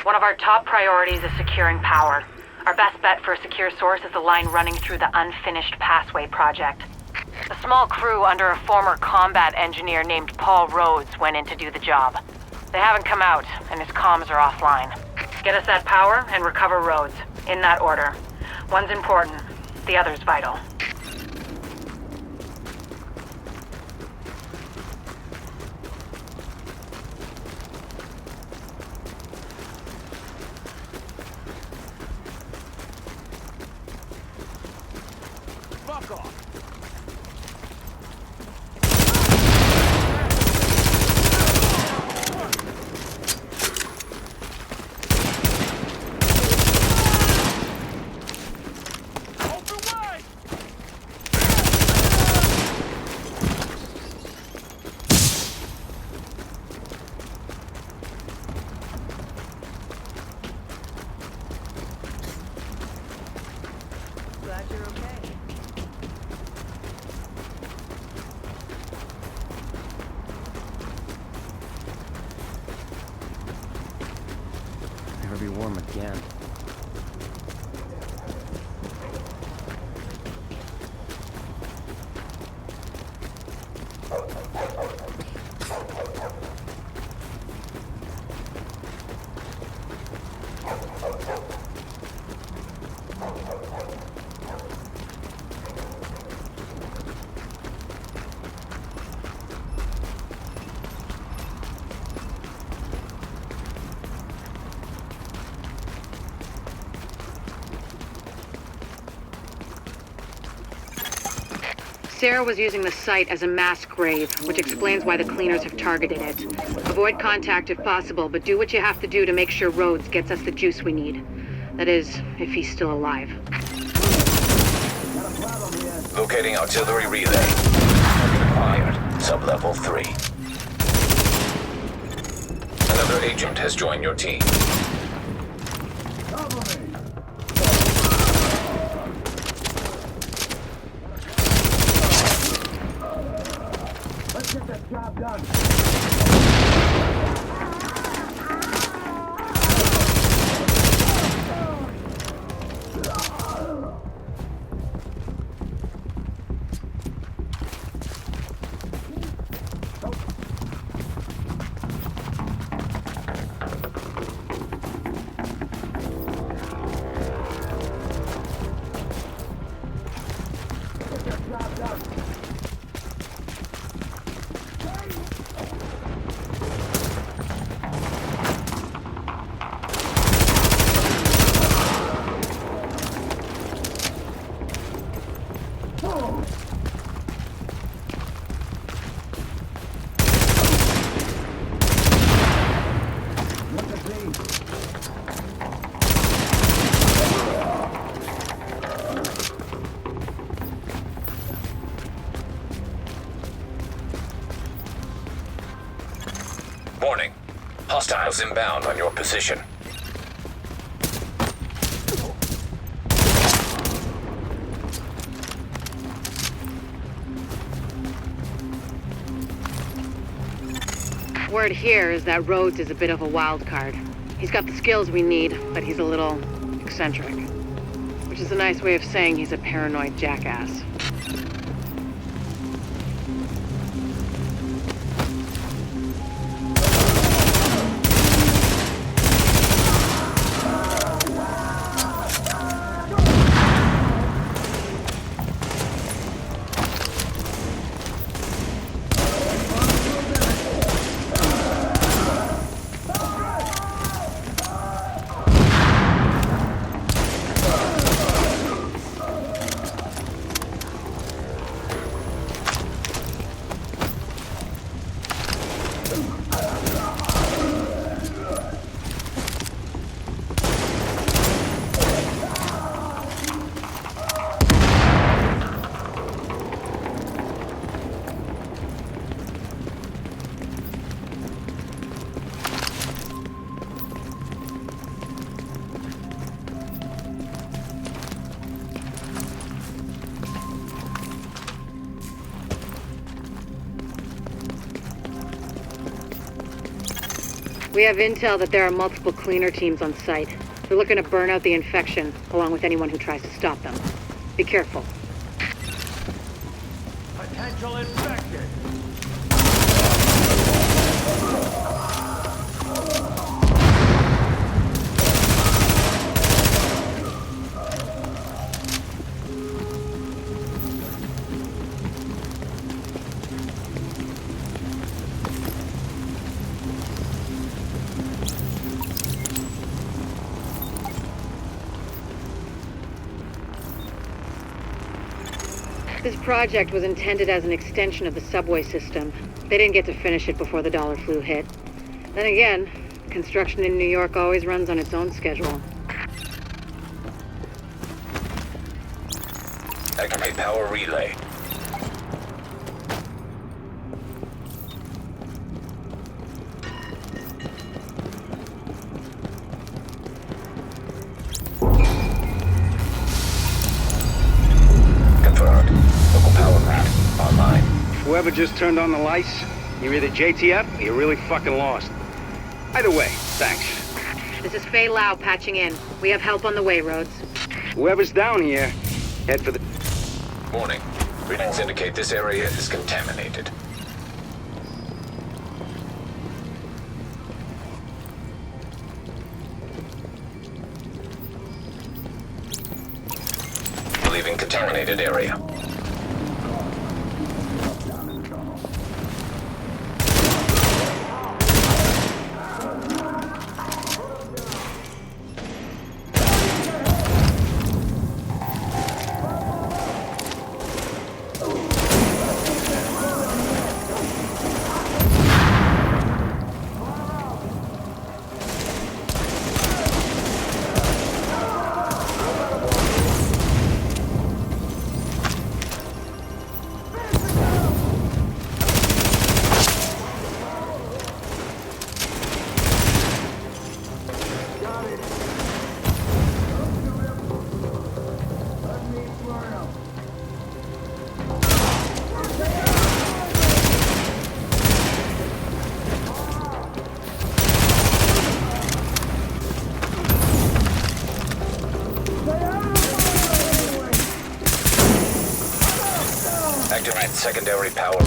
One of our top priorities is securing power. Our best bet for a secure source is the line running through the unfinished Passway project. A small crew under a former combat engineer named Paul Rhodes went in to do the job. They haven't come out, and his comms are offline. Get us that power and recover Rhodes. In that order. One's important, the other's vital. Fuck off! Glad you're okay. Never be warm again. Sarah was using the site as a mass grave, which explains why the cleaners have targeted it. Avoid contact if possible, but do what you have to do to make sure Rhodes gets us the juice we need. That is, if he's still alive. Locating artillery relay. Acquired. Sub-level 3. Another agent has joined your team. Let's get that job done. Warning. Hostiles inbound on your position. Word here is that Rhodes is a bit of a wild card. He's got the skills we need, but he's a little eccentric. Which is a nice way of saying he's a paranoid jackass. We have intel that there are multiple cleaner teams on site. They're looking to burn out the infection, along with anyone who tries to stop them. Be careful. Potential infected. This project was intended as an extension of the subway system. They didn't get to finish it before the dollar flu hit. Then again, construction in New York always runs on its own schedule. Activate power relay. Confirmed. Local power plant online. Whoever just turned on the lights, you're either JTF or you're really fucking lost. Either way, thanks. This is Fei Lau patching in. We have help on the way, Rhodes. Whoever's down here, head for the... Warning. Readings indicate this area is contaminated. Leaving contaminated area. Activate secondary power.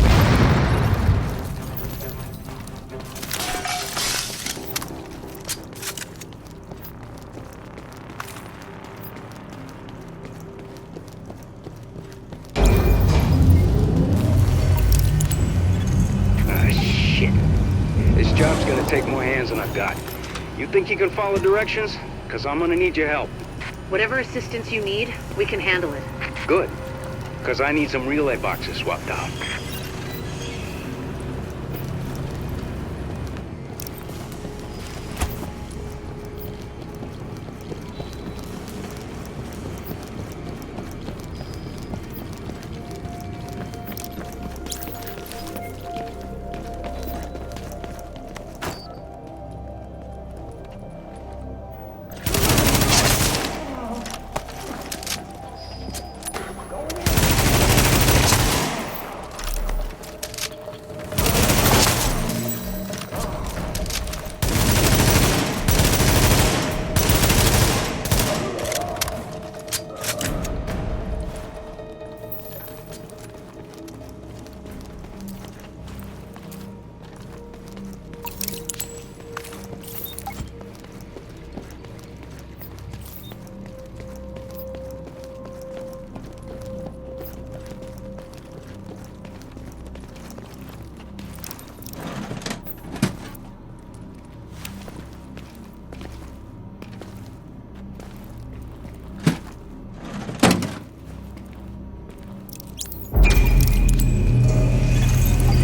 Shit. This job's gonna take more hands than I've got. You think you can follow directions? Cause I'm gonna need your help. Whatever assistance you need, we can handle it. Good. Cause I need some relay boxes swapped out.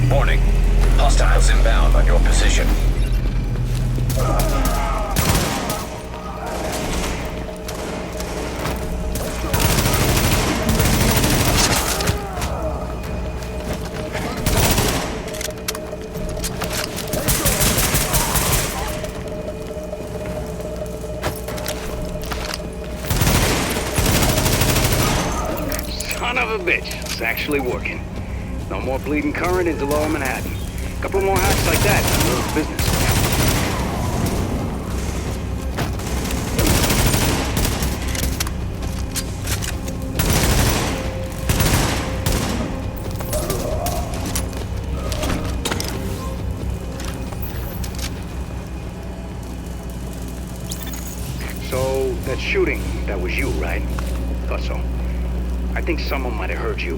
Warning. Hostiles inbound on your position. Son of a bitch. It's actually working. No more bleeding current into lower Manhattan. Couple more hacks like that, and we're in business. That shooting, that was you, right? Thought so. I think someone might have heard you.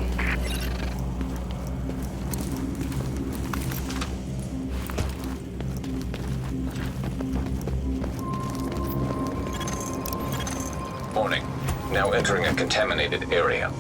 Warning. Now entering a contaminated area.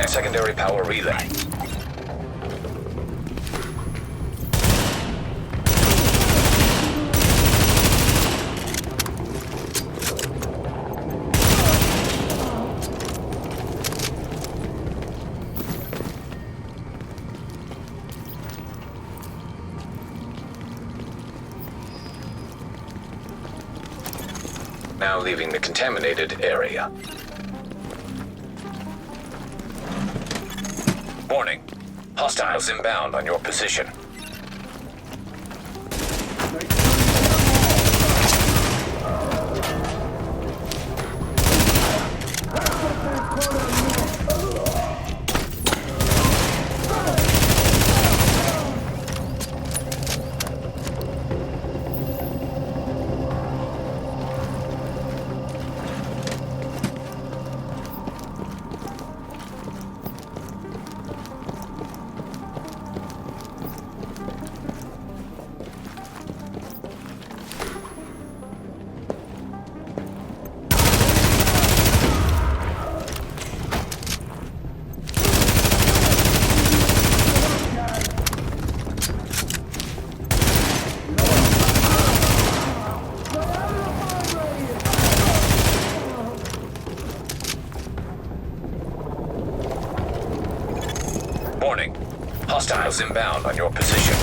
Secondary power relay. Now leaving the contaminated area. Warning. Hostiles inbound on your position. Warning. Hostiles inbound on your position.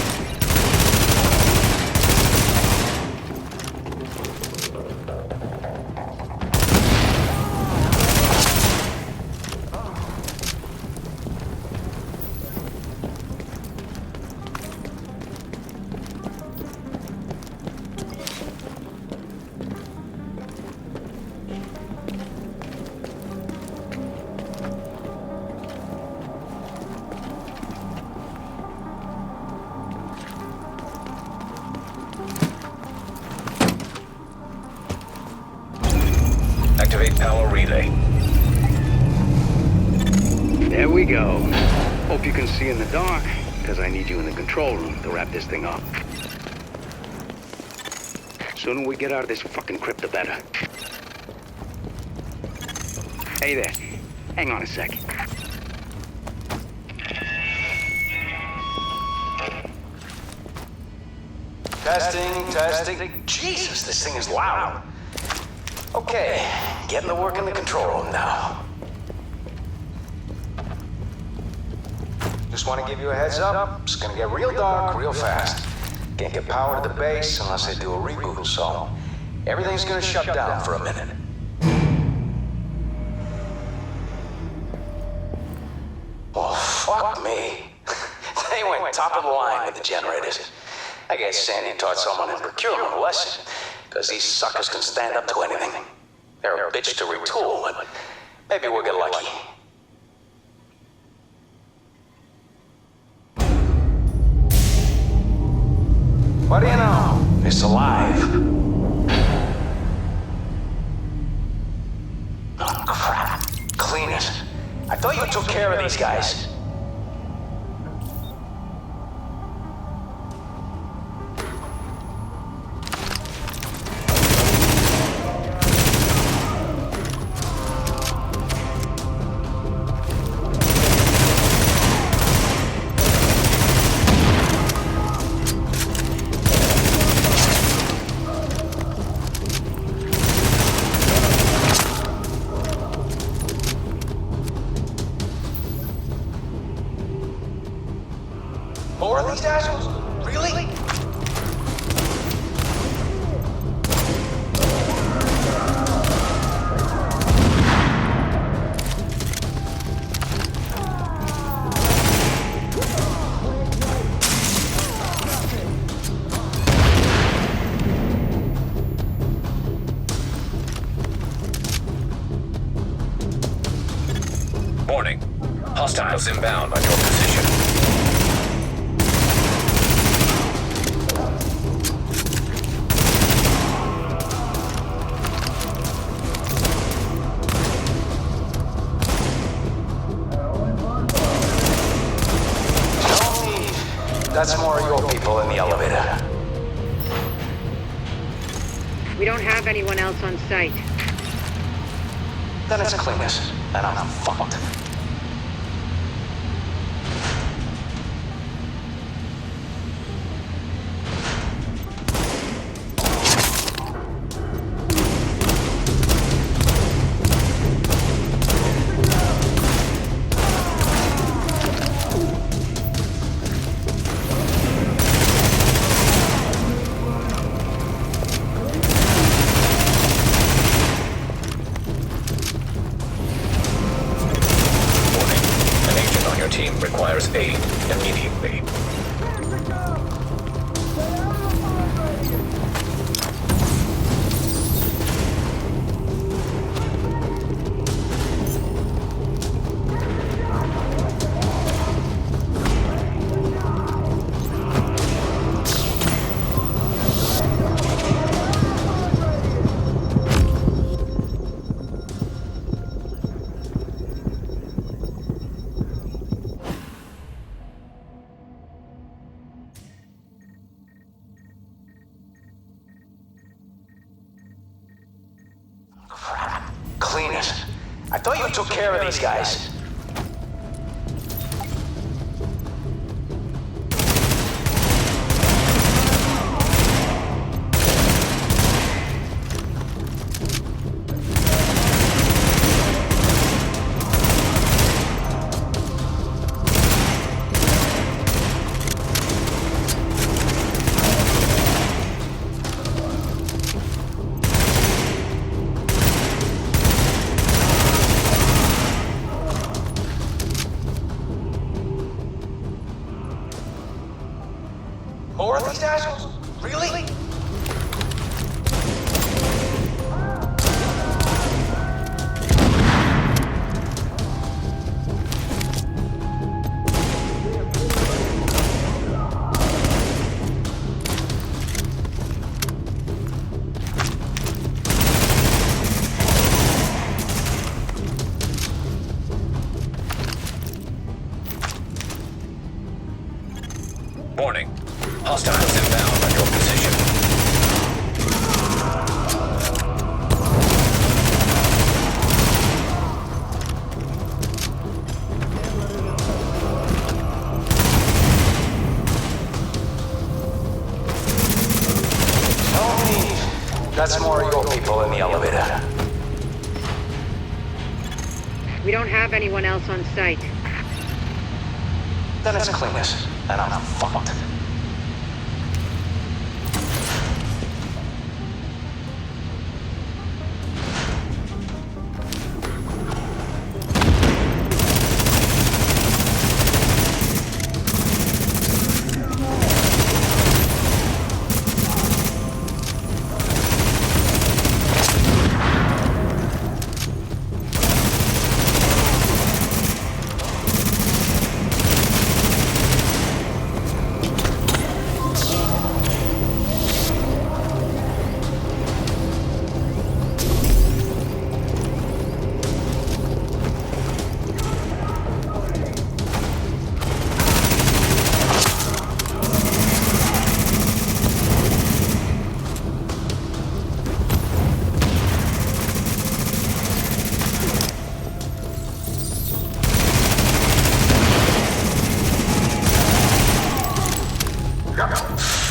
Activate power relay. There we go. Hope you can see in the dark, because I need you in the control room to wrap this thing up. Sooner we get out of this fucking crypt, the better. Hey there. Hang on a sec. Testing. Jesus, this thing is loud. Okay, getting to work in the control room now. Just want to give you a heads up. It's gonna get real dark real fast. Can't get power to the base unless they do a reboot, so everything's gonna shut down for a minute. Well, fuck me. They went top of the line with the generators. I guess Sandy taught someone in procurement a lesson, because these suckers can stand up to anything. They're a bitch to retool, but maybe we'll get lucky. What do you know? It's alive. Oh, crap. Clean it. I thought you took care of these guys. More of these assholes? Really? Warning. Hostiles inbound on your position. That's more of your people in the elevator. We don't have anyone else on site. Then it's cleanest, and I'm fucked. Team requires aid immediately. Clean it. I thought you took care of these guys. More of these assholes? Really? Hostiles inbound on your position. That's more of your people in the elevator. We don't have anyone else on site. Then it's cleaners, and I'm fucked.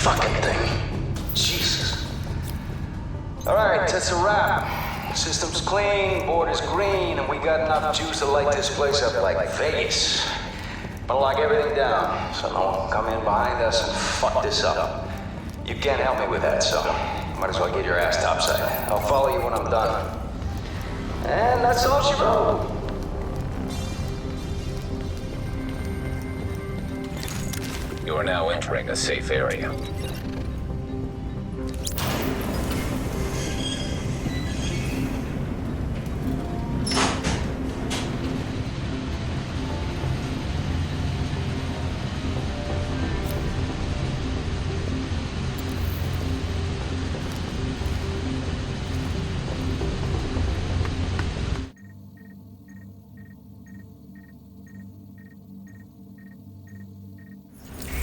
Fucking thing. Jesus. Alright, that's a wrap. System's clean, board is green, and we got enough juice to light this place up like Vegas. But lock everything down, so no one can come in behind us and fuck this up. You can't help me with that, so might as well get your ass topside. I'll follow you when I'm done. And that's all she wrote. You are now entering a safe area.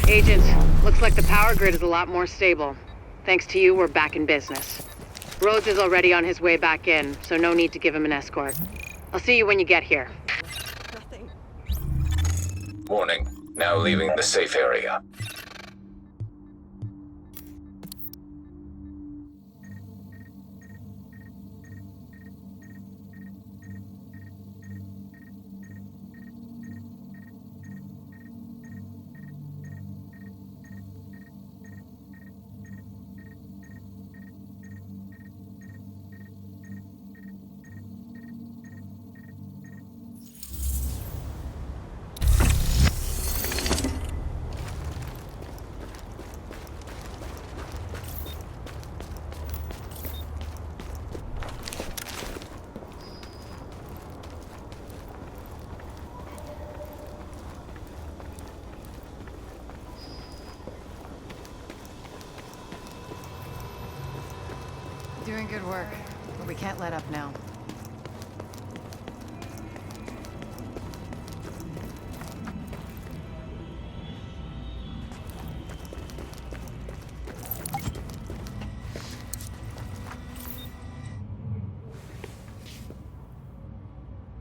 Agent, looks like the power grid is a lot more stable. Thanks to you, we're back in business. Rhodes is already on his way back in, so no need to give him an escort. I'll see you when you get here. Warning. Now leaving the safe area. Doing good work, but we can't let up now.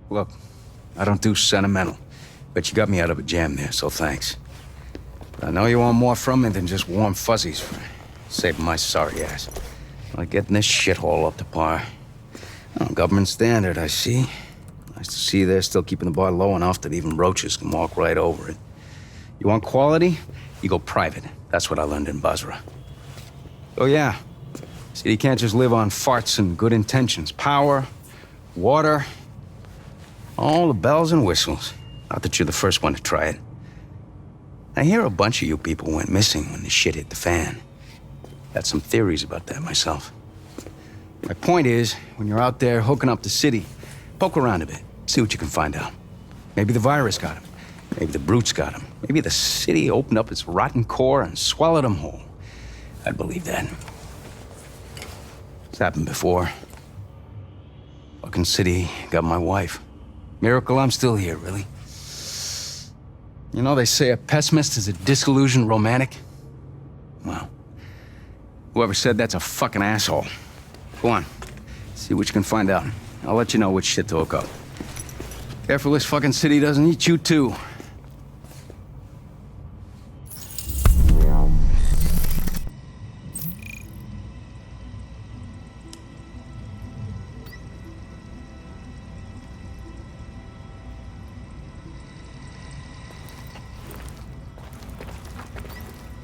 Look, I don't do sentimental, but you got me out of a jam there, so thanks. But I know you want more from me than just warm fuzzies for saving my sorry ass. Like getting this shithole up to par. Oh, government standard, I see. Nice to see they're still keeping the bar low enough that even roaches can walk right over it. You want quality? You go private. That's what I learned in Basra. Oh yeah. See, you can't just live on farts and good intentions. Power, water, all the bells and whistles. Not that you're the first one to try it. I hear a bunch of you people went missing when the shit hit the fan. Got some theories about that myself. My point is, when you're out there hooking up the city, poke around a bit, see what you can find out. Maybe the virus got him. Maybe the brutes got him. Maybe the city opened up its rotten core and swallowed them whole. I'd believe that. It's happened before. Fucking city got my wife. Miracle I'm still here, really. You know, they say a pessimist is a disillusioned romantic. Well, whoever said that's a fucking asshole. Go on. See what you can find out. I'll let you know which shit to hook up. Careful this fucking city doesn't eat you too.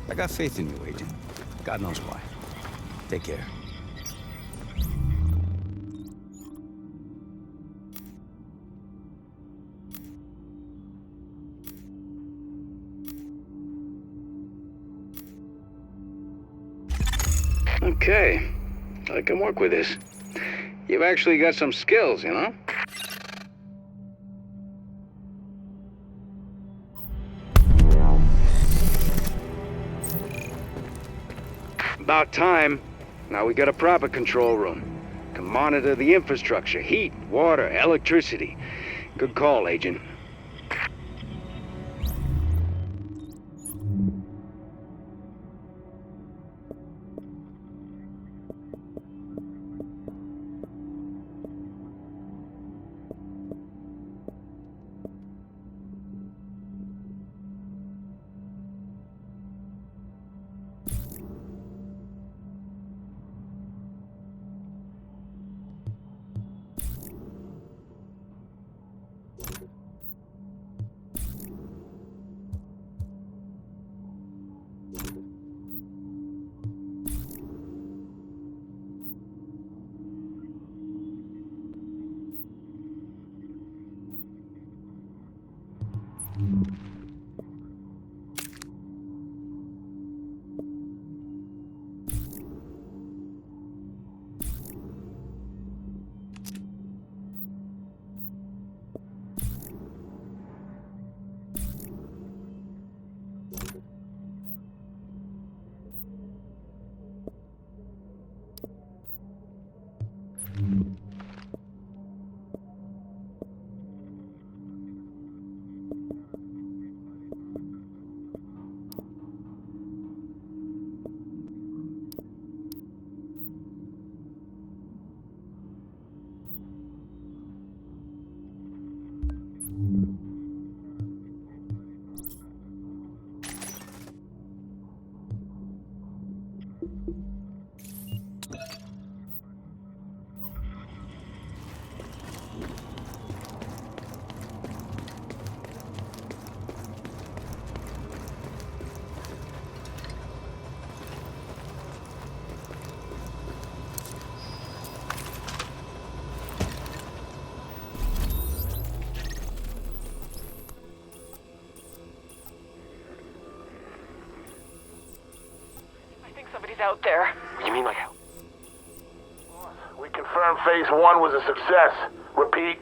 I got faith in you, Agent. God knows why. Take care. Okay. I can work with this. You've actually got some skills, you know? About time. Now we got a proper control room. Can monitor the infrastructure, heat, water, electricity. Good call, Agent. Somebody's out there. You mean like... We confirmed phase 1 was a success. Repeat.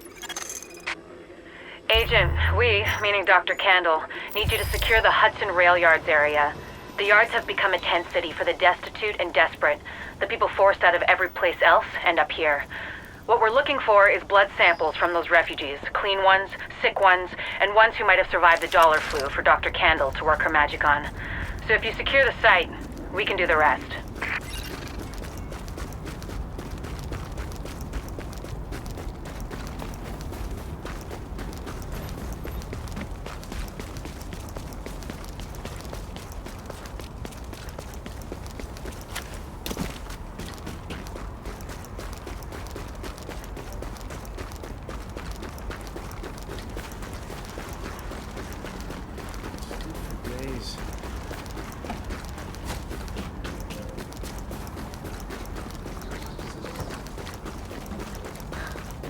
Agent, we, meaning Dr. Kandel, need you to secure the Hudson Rail Yards area. The yards have become a tent city for the destitute and desperate. The people forced out of every place else end up here. What we're looking for is blood samples from those refugees. Clean ones, sick ones, and ones who might have survived the dollar flu for Dr. Kandel to work her magic on. So if you secure the site, we can do the rest.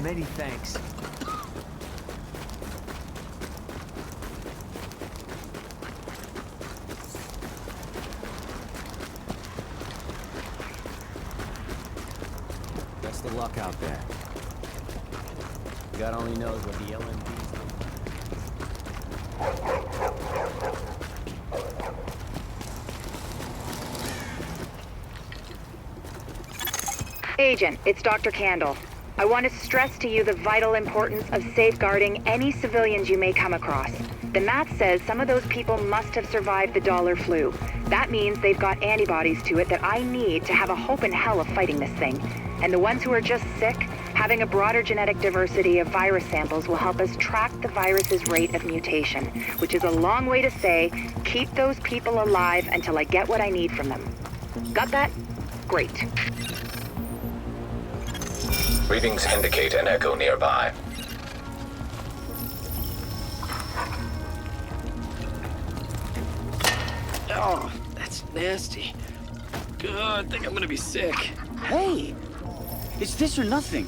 Many thanks. Best of luck out there. God only knows what the LMD's doing. Agent, it's Dr. Kandel. I want to stress to you the vital importance of safeguarding any civilians you may come across. The math says some of those people must have survived the dollar flu. That means they've got antibodies to it that I need to have a hope in hell of fighting this thing. And the ones who are just sick, having a broader genetic diversity of virus samples will help us track the virus's rate of mutation, which is a long way to say, keep those people alive until I get what I need from them. Got that? Great. Readings indicate an echo nearby. Oh, that's nasty. God, I think I'm gonna be sick. Hey! It's this or nothing.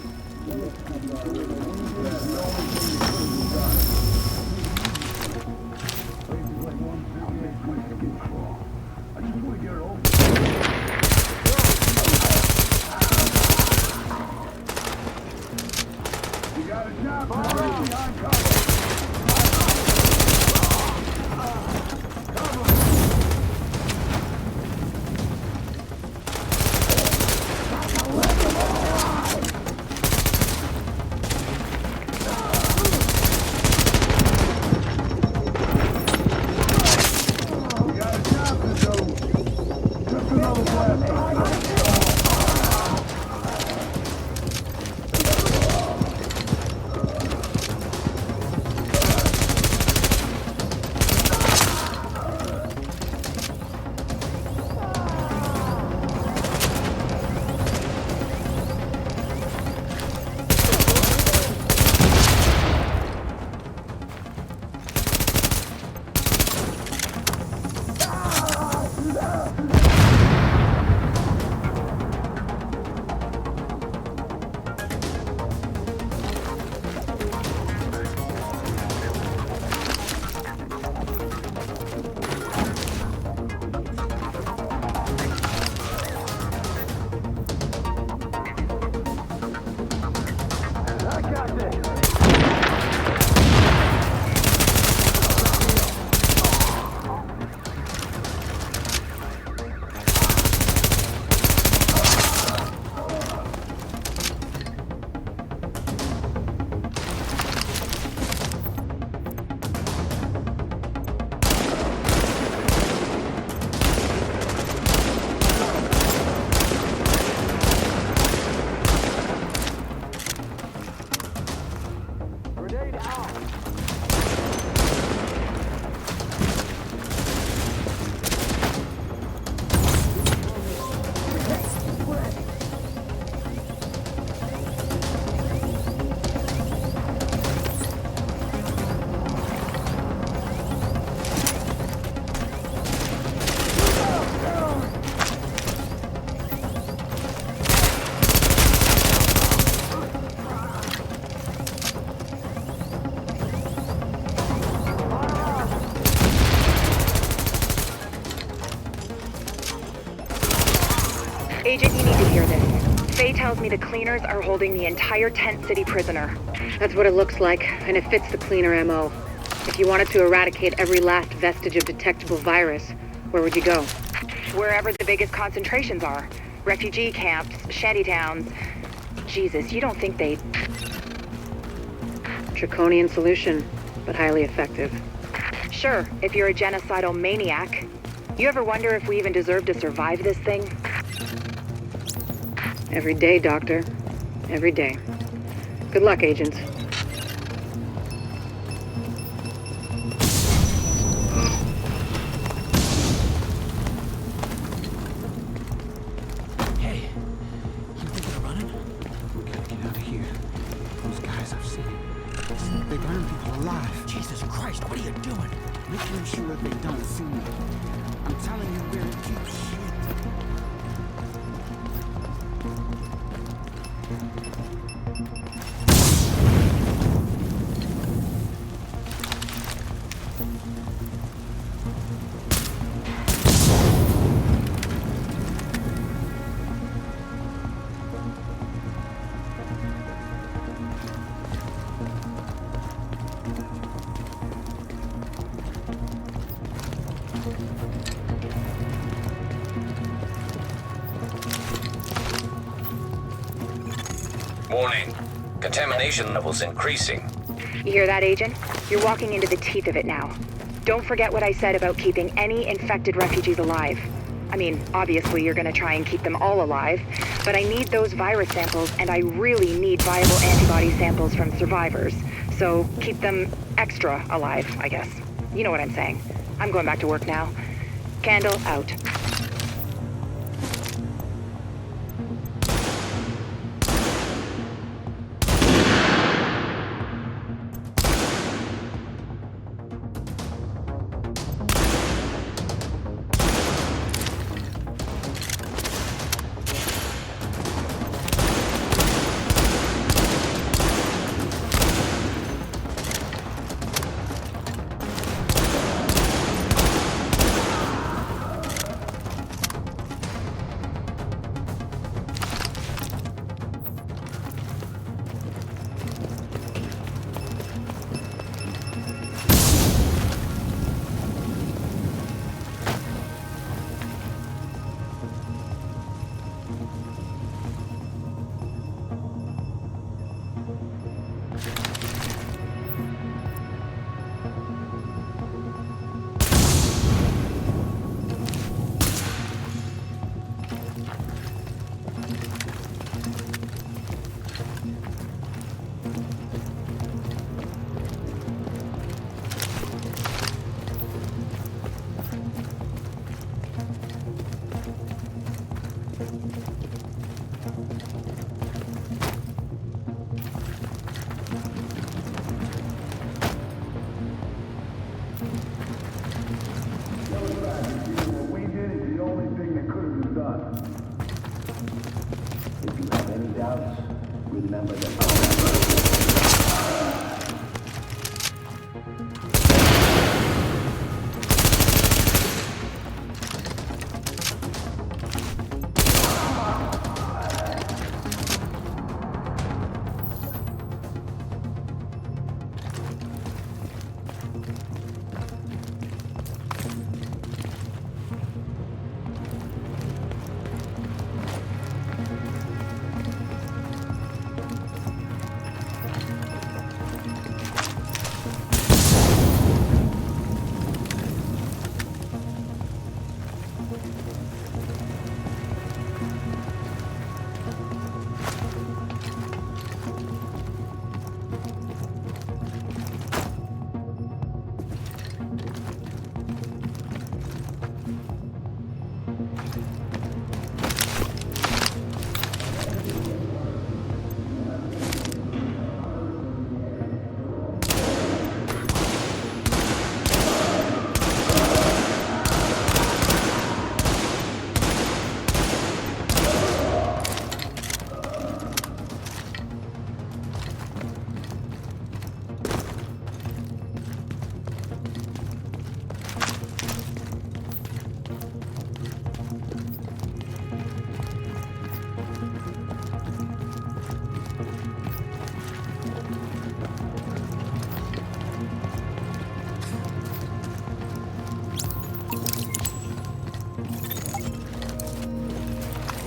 Agent, you need to hear this. Faye tells me the cleaners are holding the entire Tent City prisoner. That's what it looks like, and it fits the cleaner MO. If you wanted to eradicate every last vestige of detectable virus, where would you go? Wherever the biggest concentrations are. Refugee camps, shantytowns. Jesus, you don't think they'd... Draconian solution, but highly effective. Sure, if you're a genocidal maniac. You ever wonder if we even deserve to survive this thing? Every day, Doctor. Every day. Good luck, agents. Hey, you thinking of running? We gotta get out of here. Those guys I've seen. They burn people alive. Jesus Christ, what are you doing? Making sure they don't see me. I'm telling you where to keep shit. Warning. Contamination levels increasing. You hear that, Agent? You're walking into the teeth of it now. Don't forget what I said about keeping any infected refugees alive. I mean, obviously you're gonna try and keep them all alive, but I need those virus samples, and I really need viable antibody samples from survivors. So keep them extra alive, I guess. You know what I'm saying. I'm going back to work now. Kandel out.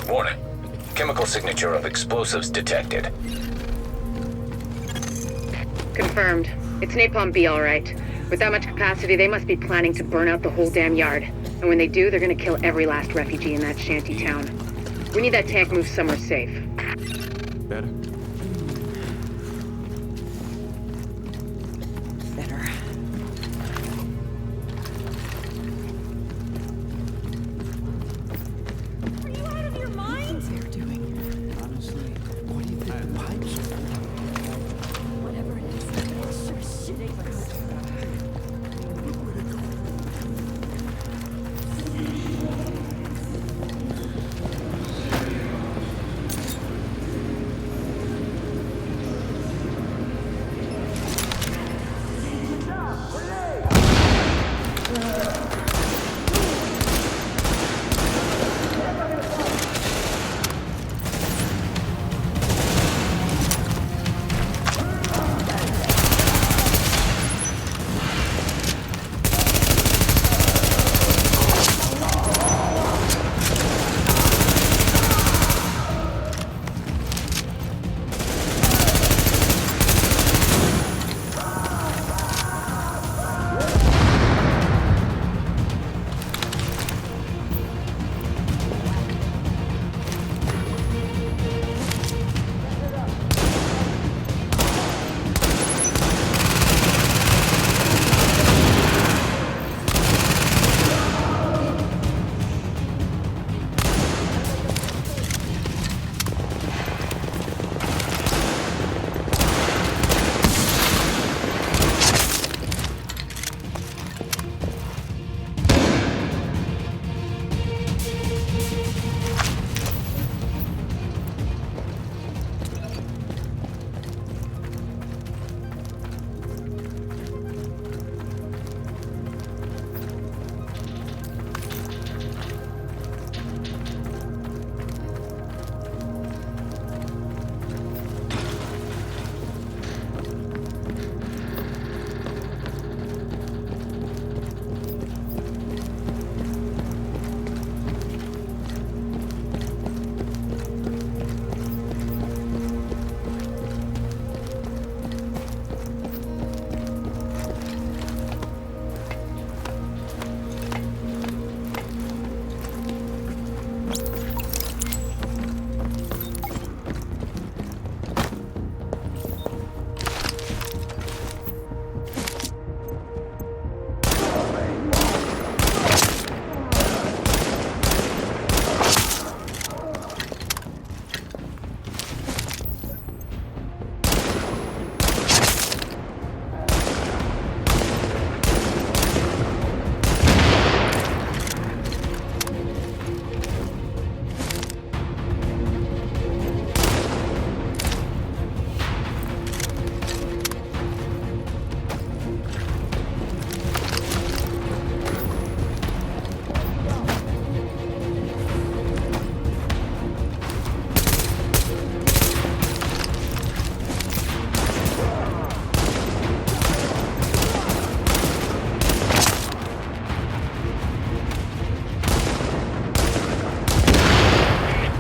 Warning. Chemical signature of explosives detected. Confirmed. It's Napalm B, all right. With that much capacity, they must be planning to burn out the whole damn yard. And when they do, they're gonna kill every last refugee in that shanty town. We need that tank moved somewhere safe. Better? Better. Are you out of your mind? They're doing. Honestly, what do you think the pipes are for? Whatever it is, it's sure shit ain't good.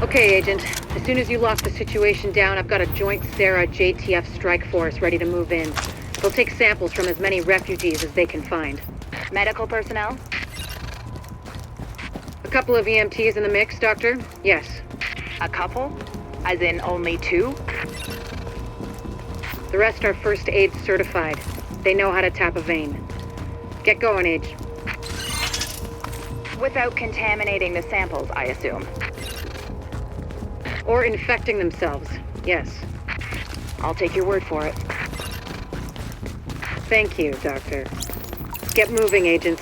Okay, Agent. As soon as you lock the situation down, I've got a joint Sarah JTF strike force ready to move in. They'll take samples from as many refugees as they can find. Medical personnel? A couple of EMTs in the mix, Doctor? Yes. A couple? As in only 2? The rest are first aid certified. They know how to tap a vein. Get going, Age. Without contaminating the samples, I assume. Or infecting themselves, yes. I'll take your word for it. Thank you, Doctor. Get moving, Agent.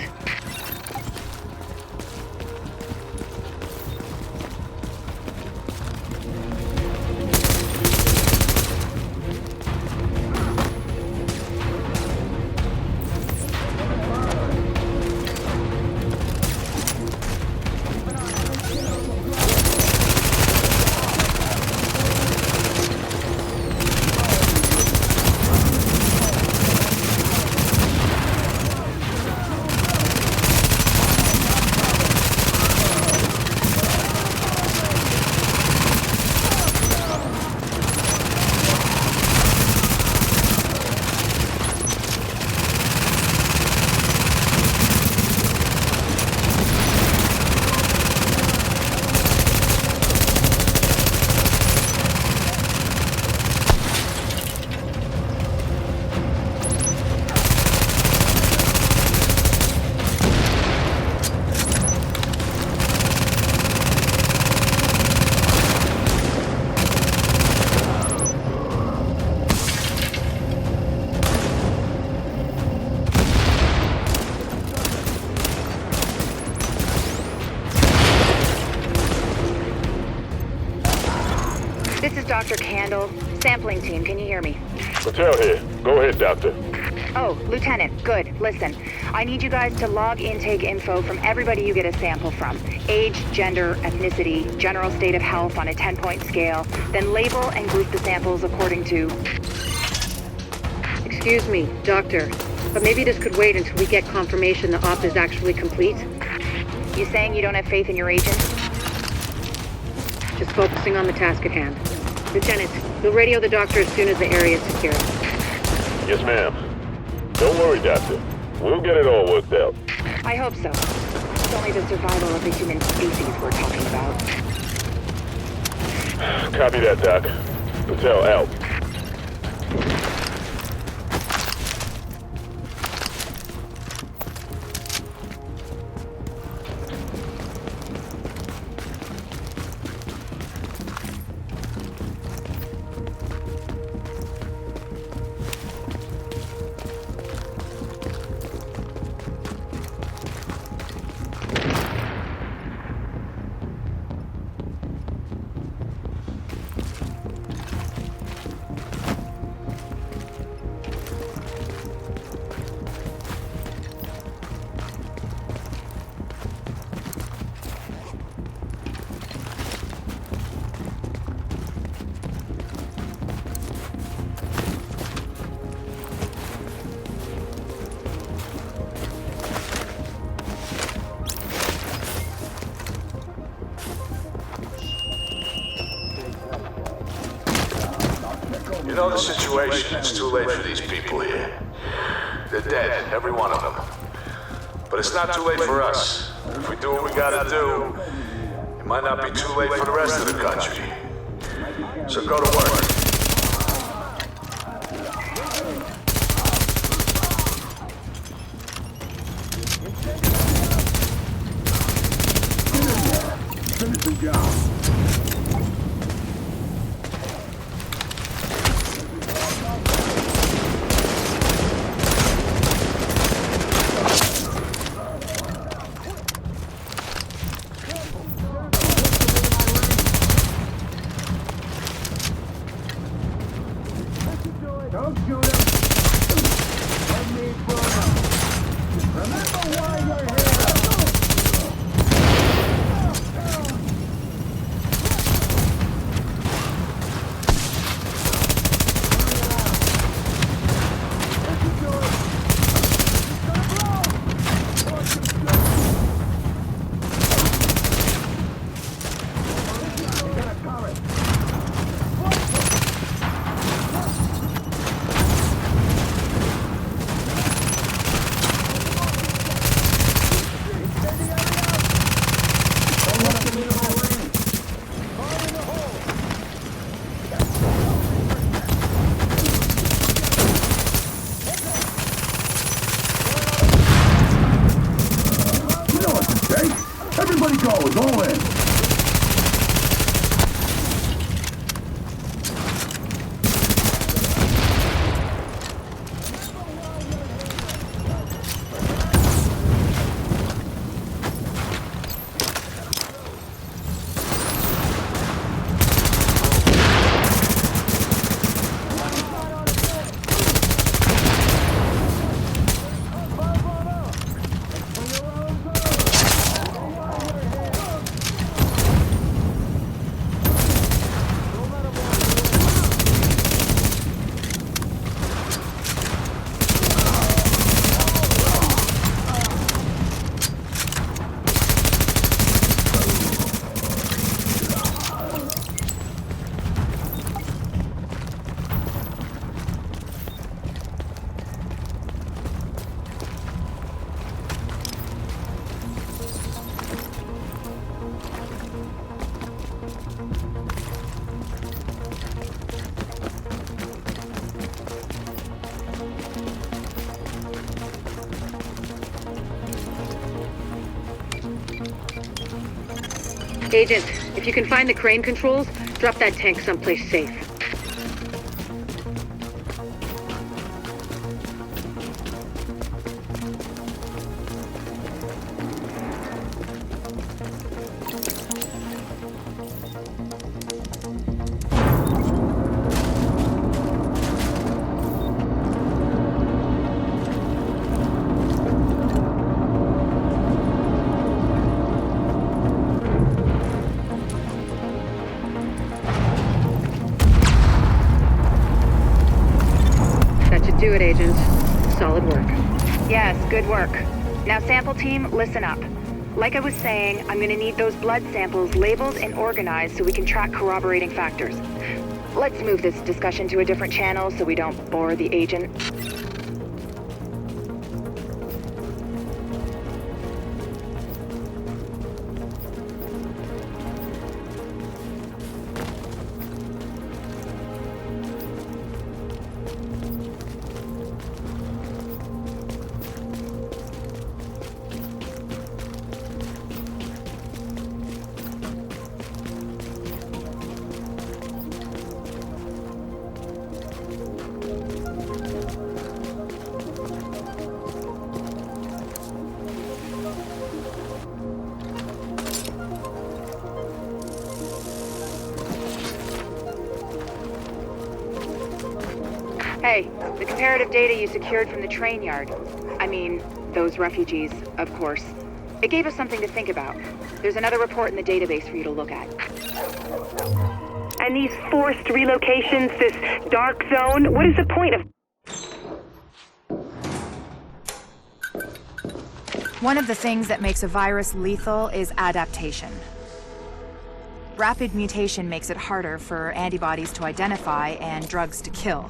This is Dr. Kandel. Sampling team, can you hear me? Patel here. Go ahead, Doctor. Oh, Lieutenant, good. Listen, I need you guys to log intake info from everybody you get a sample from. Age, gender, ethnicity, general state of health on a 10-point scale. Then label and group the samples according to... Excuse me, Doctor, but maybe this could wait until we get confirmation the op is actually complete? You saying you don't have faith in your agent? Just focusing on the task at hand. Lieutenant, we'll radio the doctor as soon as the area is secure. Yes, ma'am. Don't worry, Doctor. We'll get it all worked out. I hope so. It's only the survival of the human species we're talking about. Copy that, Doc. Patel out. You know the situation. It's too late for these people here. They're dead, every one of them. But it's not too late for us. If we do what we gotta do, it might not be too late for the rest of the country. So go to work. Finish the job. Don't shoot him! Let me burn him! Remember why you're here! Agent, if you can find the crane controls, drop that tank someplace safe. Do it, Agent. Solid work. Yes, good work. Now, sample team, listen up. Like I was saying, I'm gonna need those blood samples labeled and organized so we can track corroborating factors. Let's move this discussion to a different channel so we don't bore the agent. Hey, the comparative data you secured from the train yard. I mean, those refugees, of course. It gave us something to think about. There's another report in the database for you to look at. And these forced relocations, this dark zone, what is the point of... One of the things that makes a virus lethal is adaptation. Rapid mutation makes it harder for antibodies to identify and drugs to kill.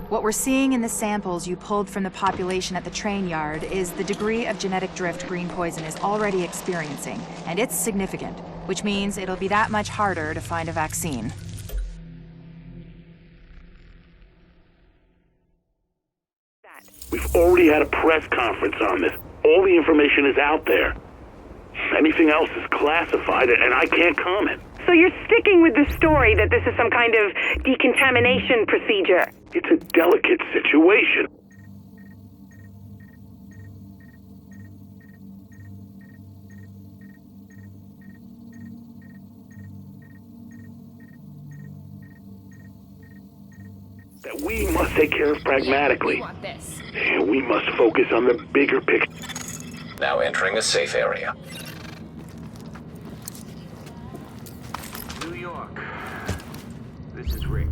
What we're seeing in the samples you pulled from the population at the train yard is the degree of genetic drift green poison is already experiencing, and it's significant, which means it'll be that much harder to find a vaccine. We've already had a press conference on this. All the information is out there. Anything else is classified, and I can't comment. So you're sticking with the story that this is some kind of decontamination procedure? It's a delicate situation. That we must take care of pragmatically. We want this. We must focus on the bigger picture. Now entering a safe area. New York. This is Rick.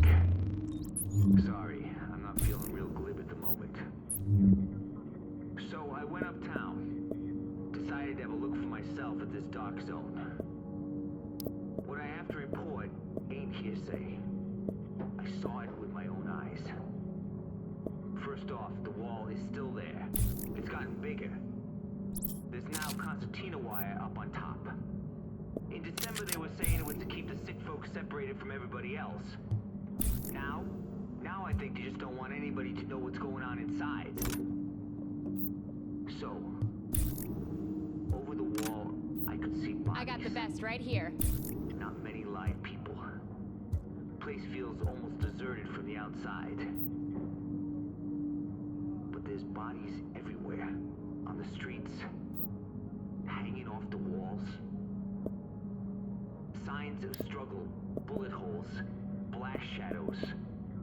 Sorry, I'm not feeling real glib at the moment. So I went uptown. Decided to have a look for myself at this dark zone. What I have to report ain't hearsay. I saw it with my own eyes. First off, the wall is still there. It's gotten bigger. There's now concertina wire up on top. In December they were saying it was to keep the sick folks separated from everybody else. Now I think they just don't want anybody to know what's going on inside. So, over the wall, I could see bodies. I got the best right here. Not many live people. The place feels almost deserted from the outside. But there's bodies everywhere. On the streets, hanging off the walls. Signs of struggle, bullet holes, blast shadows,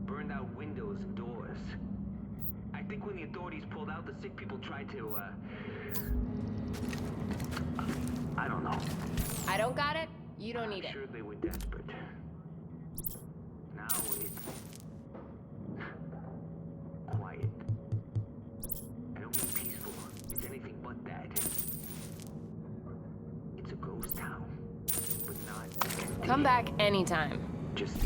burned out windows and doors. I think when the authorities pulled out, the sick people tried to, I don't know. I don't got it. You don't need it. I'm sure they were desperate. Now it's quiet. I don't mean peaceful. It's anything but that. It's a ghost town, but not empty. Come back anytime. Just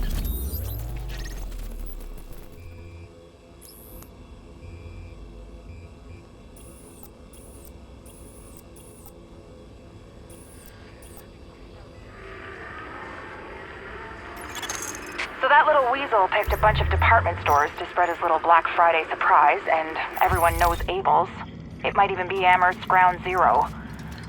So that little weasel picked a bunch of department stores to spread his little Black Friday surprise, and everyone knows Abel's. It might even be Amherst's Ground Zero.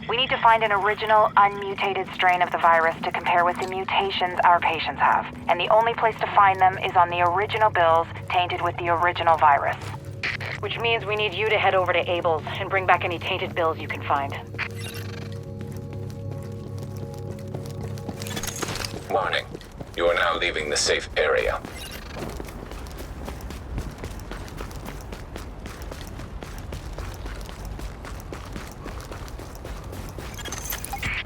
We need to find an original, unmutated strain of the virus to compare with the mutations our patients have. And the only place to find them is on the original bills tainted with the original virus. Which means we need you to head over to Abel's and bring back any tainted bills you can find. Warning. You are now leaving the safe area.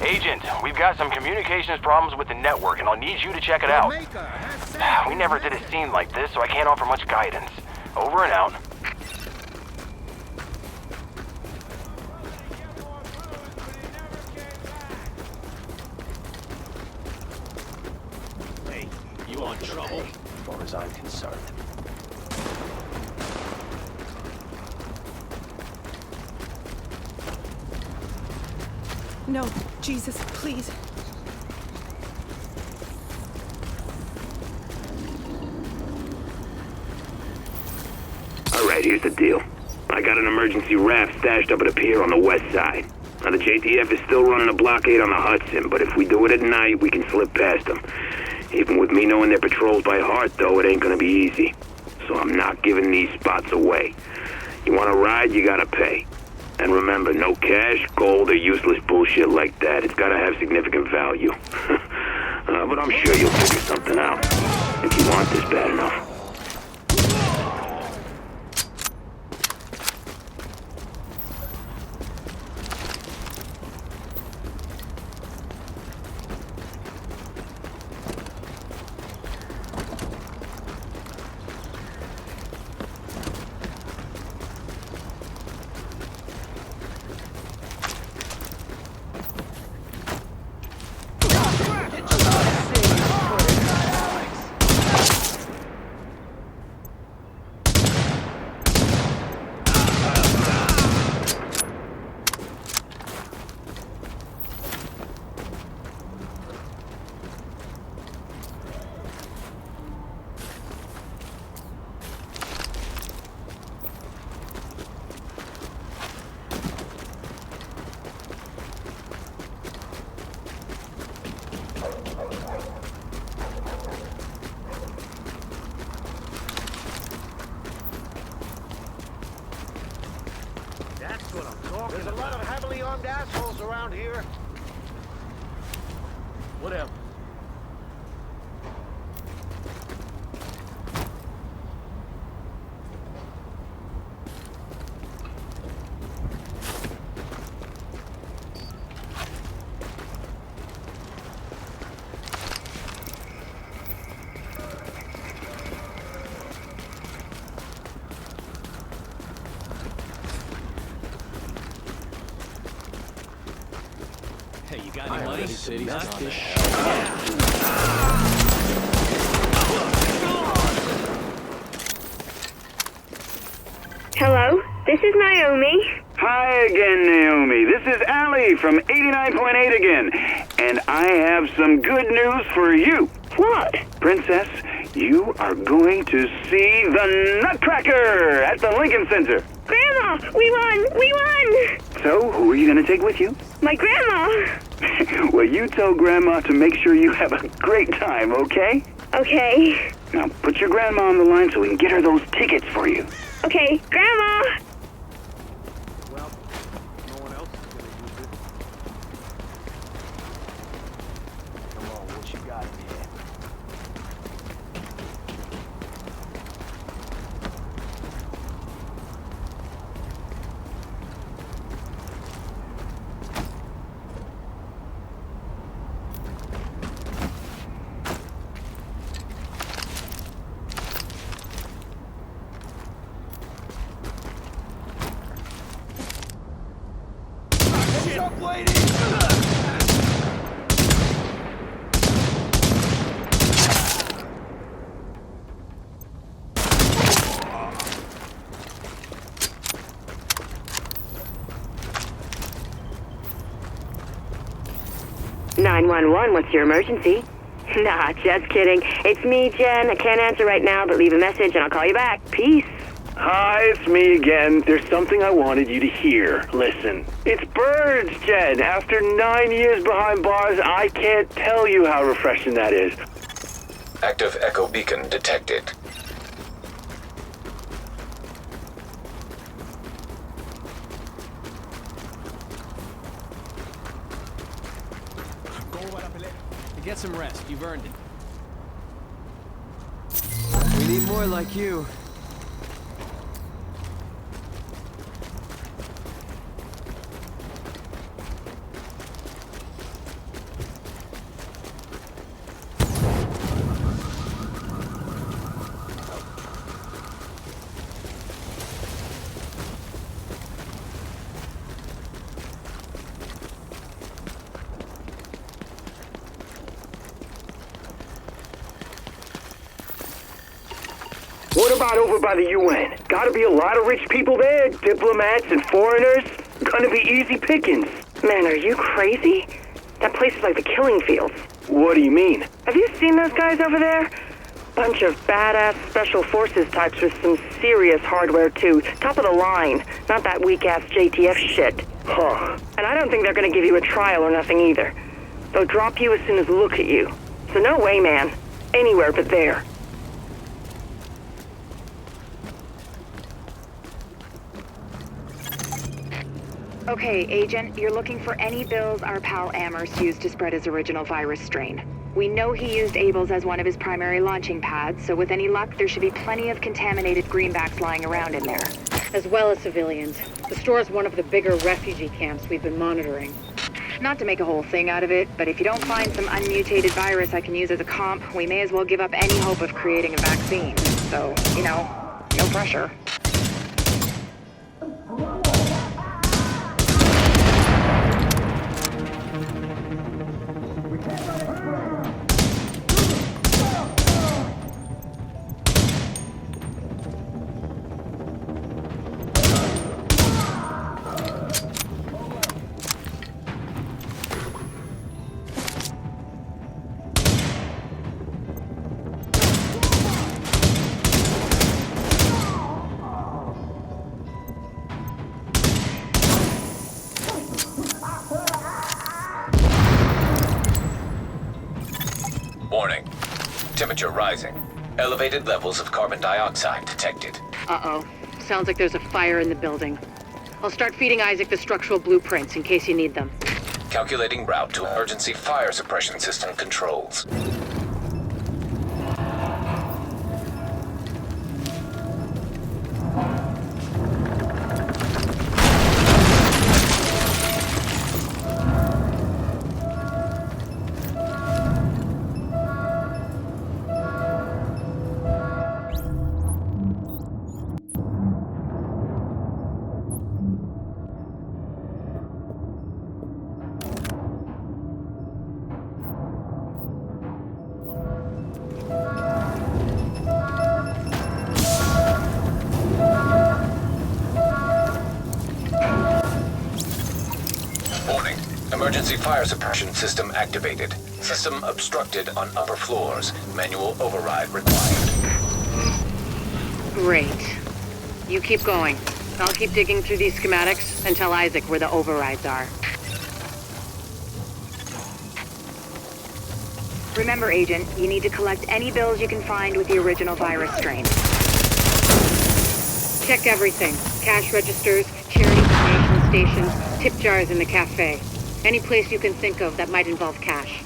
Agent, we've got some communications problems with the network, and I'll need you to check it out. We never did a scene like this, so I can't offer much guidance. Over and out. Hey, you want trouble? As far as I'm concerned. No, Jesus, please. Alright, here's the deal. I got an emergency raft stashed up at a pier on the west side. Now, the JTF is still running a blockade on the Hudson, but if we do it at night, we can slip past them. Even with me knowing their patrols by heart, though, it ain't gonna be easy. So I'm not giving these spots away. You wanna ride, you gotta pay. And remember, no cash, gold, or useless bullshit like that. It's gotta have significant value. But I'm sure you'll figure something out. If you want this bad enough. There's a lot of heavily armed assholes around here. Whatever. Hey, you got any money? Not this shit. Hello, this is Naomi. Hi again, Naomi. This is Allie from 89.8 again. And I have some good news for you. What? Princess, you are going to see the Nutcracker at the Lincoln Center. Grandma, we won! We won! So, who are you going to take with you? My grandma! Well, you tell Grandma to make sure you have a great time, okay? Okay. Now, put your grandma on the line so we can get her those tickets for you. Okay, Grandma! Well, no one else is gonna use it. Come on, what you got in here? Up, lady! 911, what's your emergency? Nah, just kidding. It's me, Jen. I can't answer right now, but leave a message and I'll call you back. Peace. Hi, it's me again. There's something I wanted you to hear. Listen. It's birds, Jen. After 9 years behind bars, I can't tell you how refreshing that is. Active echo beacon detected. Get some rest. You've earned it. We need more like you. What about over by the UN? Gotta be a lot of rich people there, diplomats and foreigners. Gonna be easy pickings. Man, are you crazy? That place is like the killing fields. What do you mean? Have you seen those guys over there? Bunch of badass special forces types with some serious hardware too. Top of the line. Not that weak-ass JTF shit. Huh. And I don't think they're gonna give you a trial or nothing either. They'll drop you as soon as they look at you. So no way, man. Anywhere but there. Okay, Agent, you're looking for any bills our pal Amherst used to spread his original virus strain. We know he used Abel's as one of his primary launching pads, so with any luck, there should be plenty of contaminated greenbacks lying around in there. As well as civilians. The store is one of the bigger refugee camps we've been monitoring. Not to make a whole thing out of it, but if you don't find some unmutated virus I can use as a comp, we may as well give up any hope of creating a vaccine. So, you know, no pressure. Warning. Temperature rising. Elevated levels of carbon dioxide detected. Uh-oh. Sounds like there's a fire in the building. I'll start feeding Isaac the structural blueprints in case you need them. Calculating route to emergency fire suppression system controls. Emergency fire suppression system activated. System obstructed on upper floors. Manual override required. Great. You keep going. I'll keep digging through these schematics and tell Isaac where the overrides are. Remember, Agent, you need to collect any bills you can find with the original virus strain. Check everything. Cash registers, charity donation stations, tip jars in the cafe. Any place you can think of that might involve cash.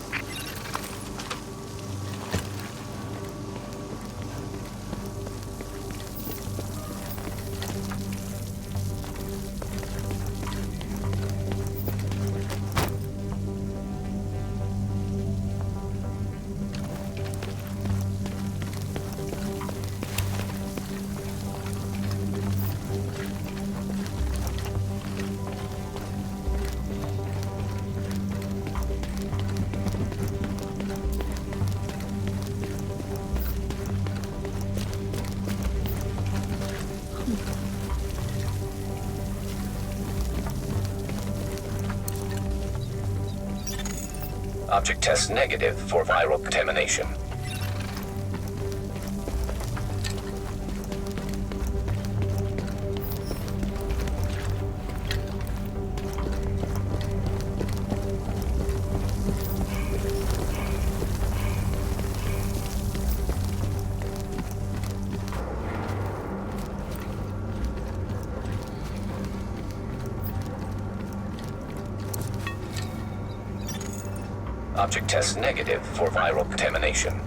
Object test negative for viral contamination. Object test negative for viral contamination.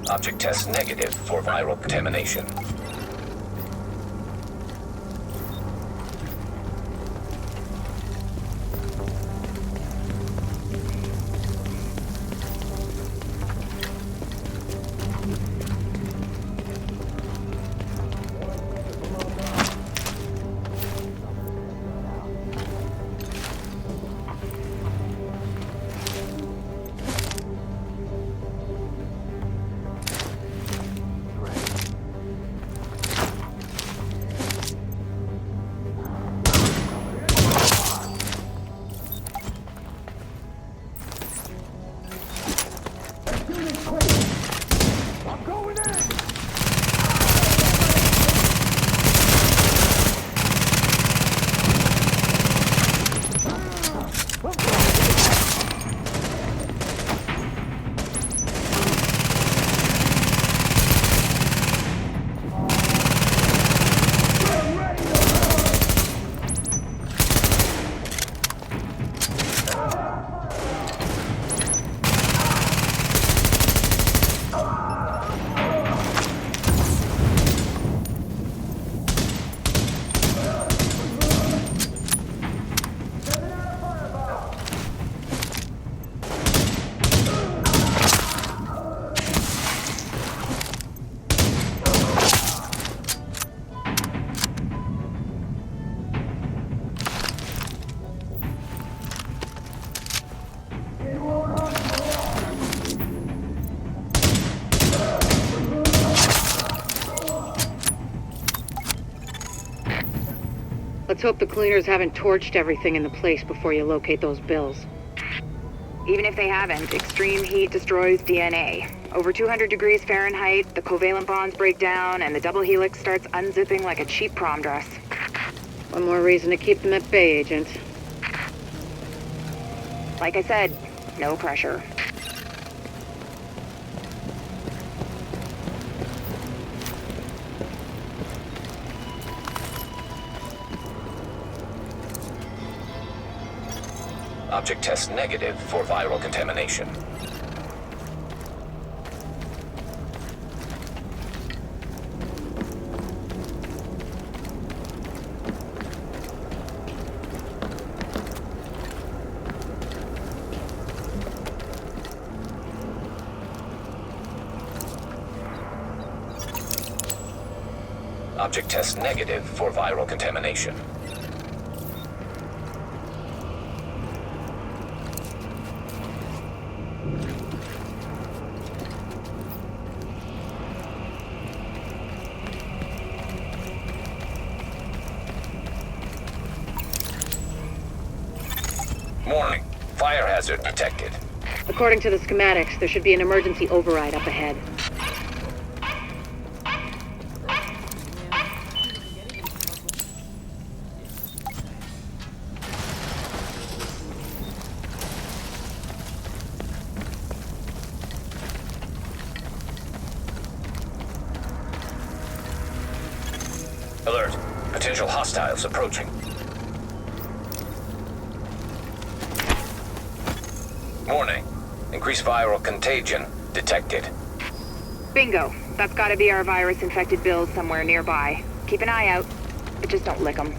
Object test negative for viral contamination. Let's hope the cleaners haven't torched everything in the place before you locate those bills. Even if they haven't, extreme heat destroys DNA. Over 200 degrees Fahrenheit, the covalent bonds break down, and the double helix starts unzipping like a cheap prom dress. One more reason to keep them at bay, Agent. Like I said, no pressure. Object test negative for viral contamination. Object test negative for viral contamination. Warning. Fire hazard detected. According to the schematics, there should be an emergency override up ahead. Alert. Potential hostiles approaching. Warning. Increased viral contagion detected. Bingo. That's gotta be our virus-infected bills somewhere nearby. Keep an eye out, but just don't lick them.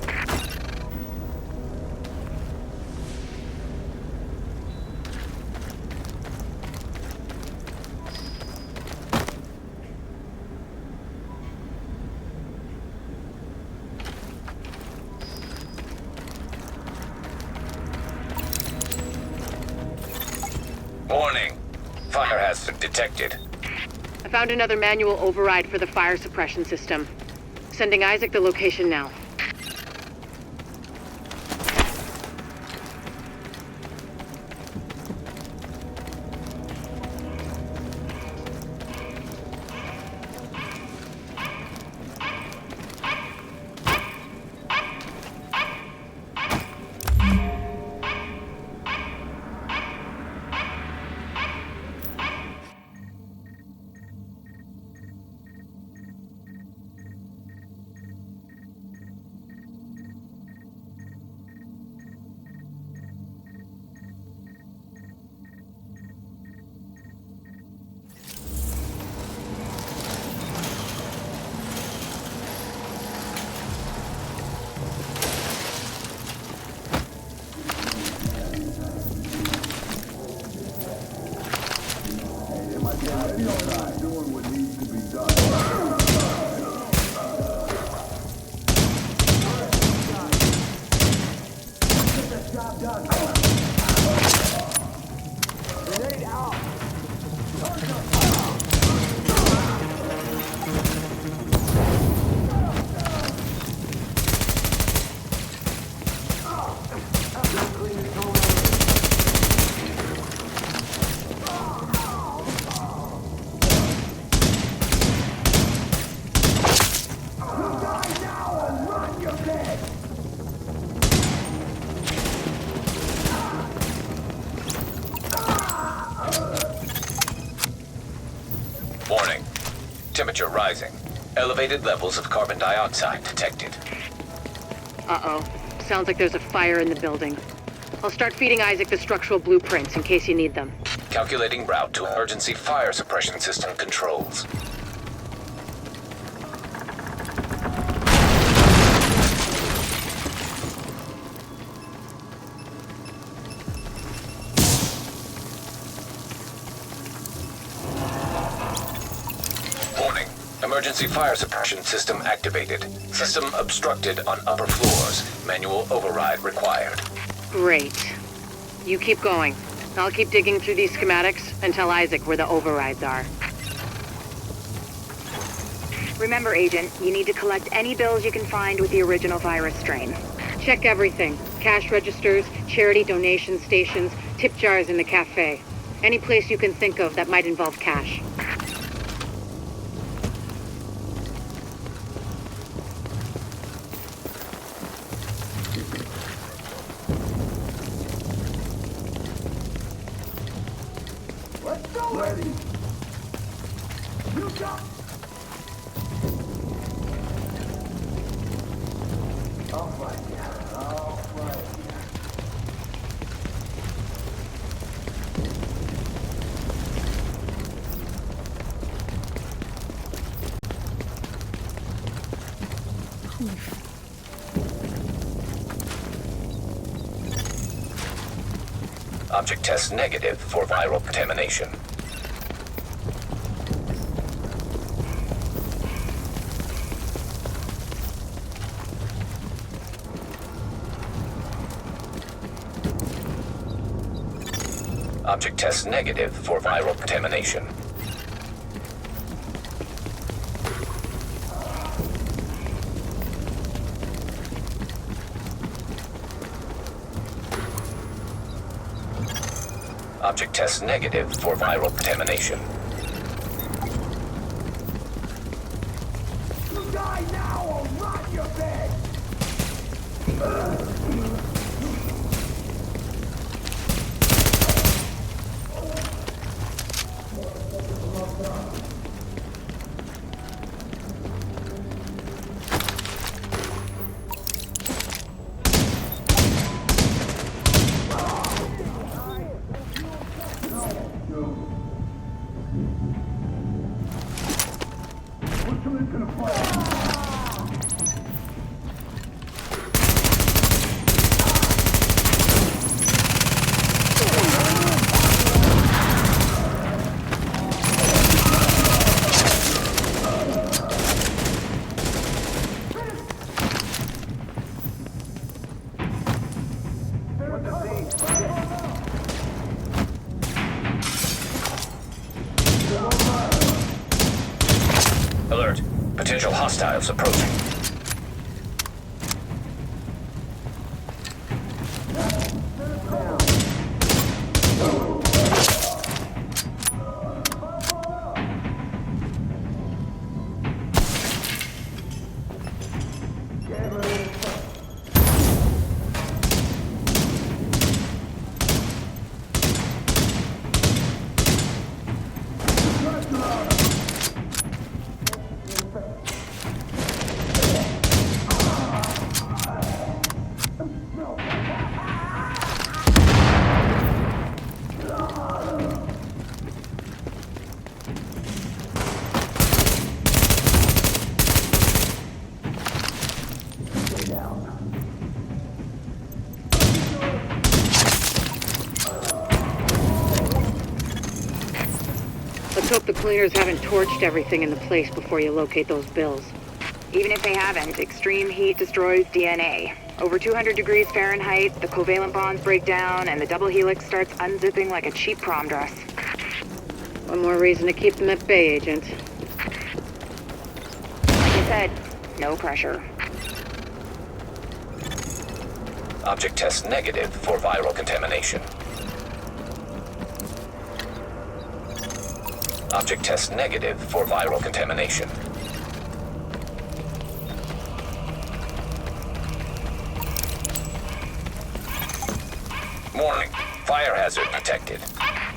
Warning. Fire hazard detected. I found another manual override for the fire suppression system. Sending Isaac the location now. Warning. Temperature rising. Elevated levels of carbon dioxide detected. Uh-oh. Sounds like there's a fire in the building. I'll start feeding Isaac the structural blueprints in case you need them. Calculating route to emergency fire suppression system controls. Warning. Emergency fire suppression system activated. System obstructed on upper floors. Manual override required. Great. You keep going. I'll keep digging through these schematics and tell Isaac where the overrides are. Remember, Agent, you need to collect any bills you can find with the original virus strain. Check everything. Cash registers, charity donation stations, tip jars in the cafe. Any place you can think of that might involve cash. Object test negative for viral contamination. Object test negative for viral contamination. Object test negative for viral contamination. You die now or rot your bed! Alert. Potential hostiles approaching. Let's hope the cleaners haven't torched everything in the place before you locate those bills. Even if they haven't, extreme heat destroys DNA. Over 200 degrees Fahrenheit, the covalent bonds break down, and the double helix starts unzipping like a cheap prom dress. One more reason to keep them at bay, Agent. Like I said, no pressure. Object test negative for viral contamination. Object test negative for viral contamination. Warning. Fire hazard detected.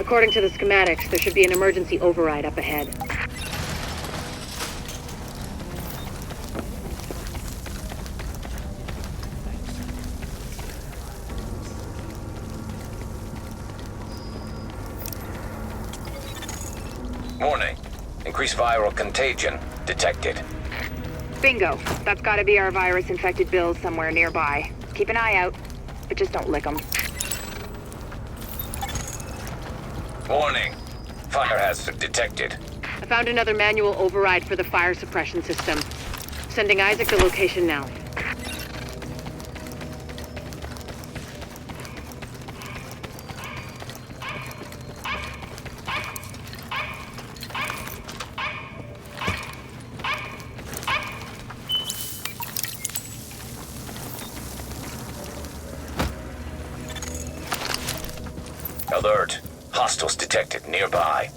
According to the schematics, there should be an emergency override up ahead. Warning. Increased viral contagion detected. Bingo. That's gotta be our virus-infected bills somewhere nearby. Keep an eye out, but just don't lick them. Warning. Fire hazard detected. I found another manual override for the fire suppression system. Sending Isaac to location now. Alert. Hostiles detected nearby.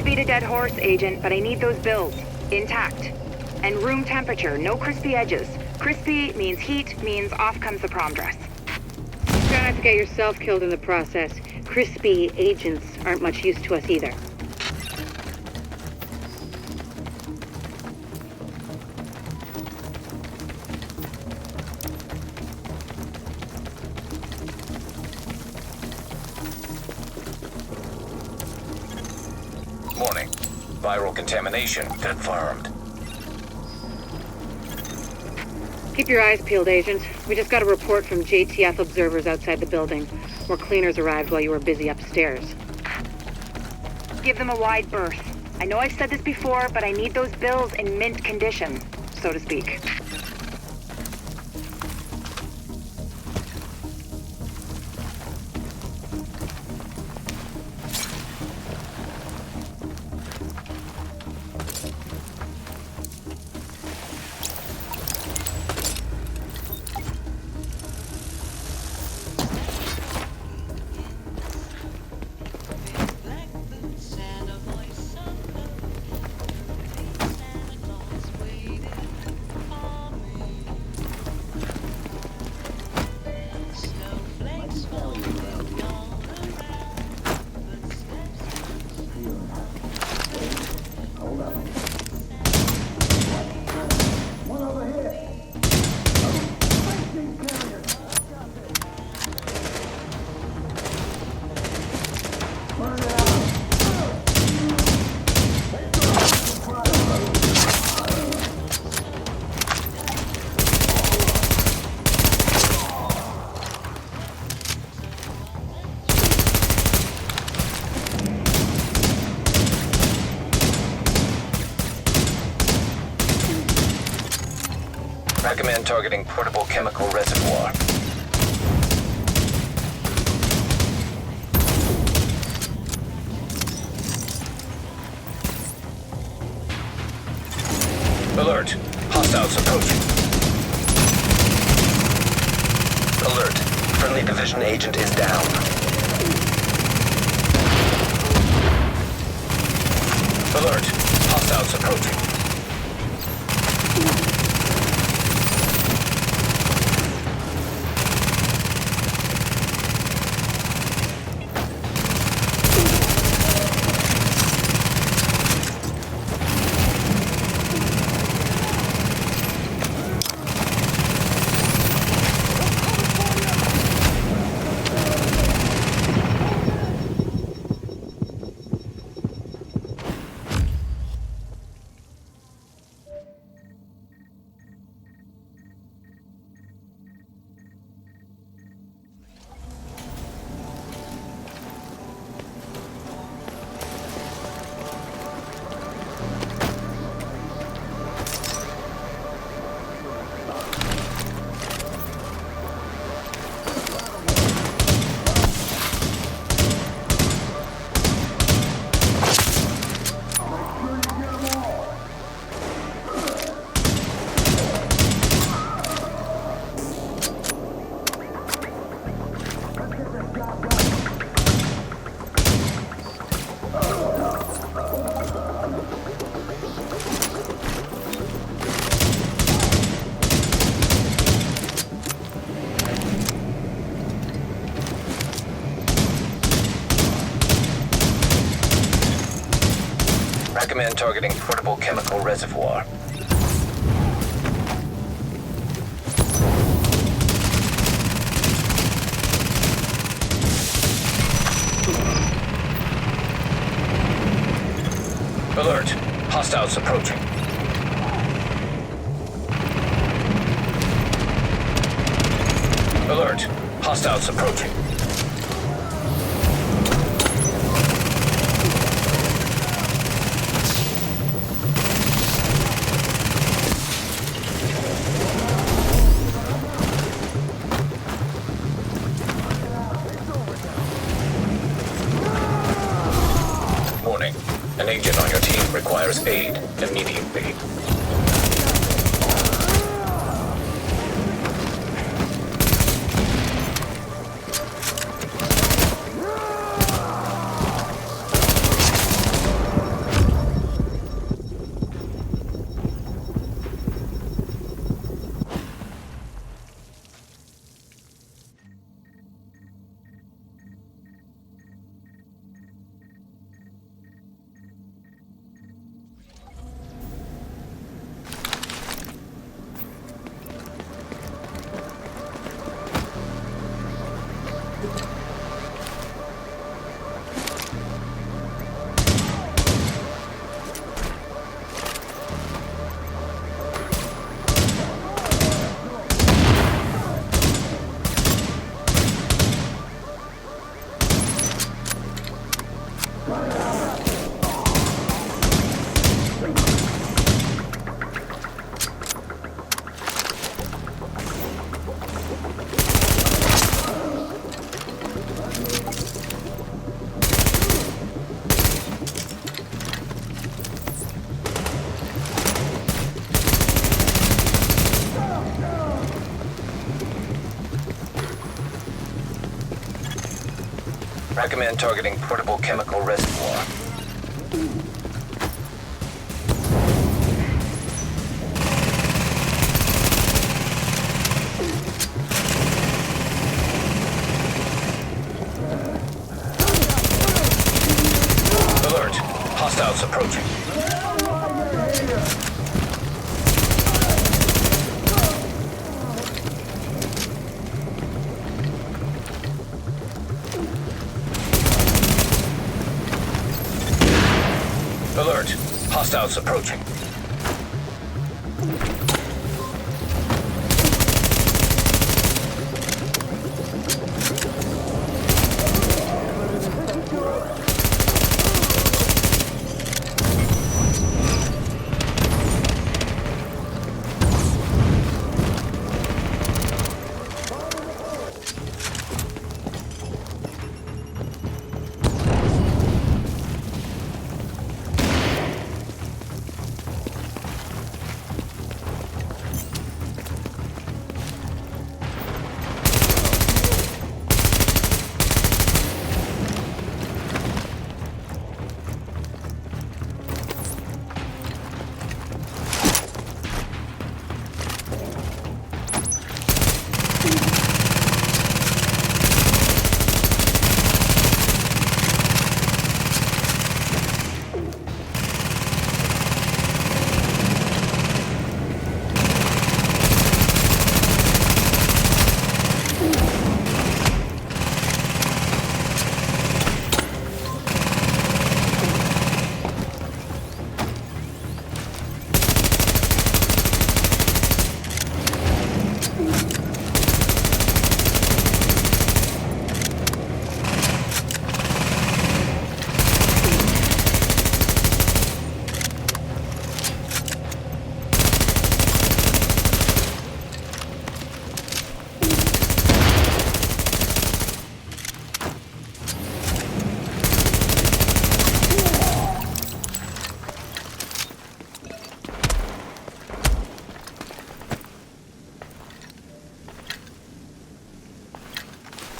to beat a dead horse, Agent, but I need those bills. Intact. And room temperature, no crispy edges. Crispy means heat, means off comes the prom dress. Try not to get yourself killed in the process. Crispy agents aren't much use to us either. Warning. Viral contamination confirmed. Keep your eyes peeled, Agent. We just got a report from JTF observers outside the building. More cleaners arrived while you were busy upstairs. Give them a wide berth. I know I've said this before, but I need those bills in mint condition, so to speak. Recommend targeting portable chemical reservoir. Alert. Hostiles approaching. Alert. Friendly division agent is down. Alert. Hostiles approaching. Recommend targeting portable chemical reservoir. Alert. Hostiles approaching. Alert. Hostiles approaching. Warning. An agent on your team requires aid immediately. Recommend targeting portable chemical reservoir. Alert! Hostiles approaching. Alert! Hostiles approaching.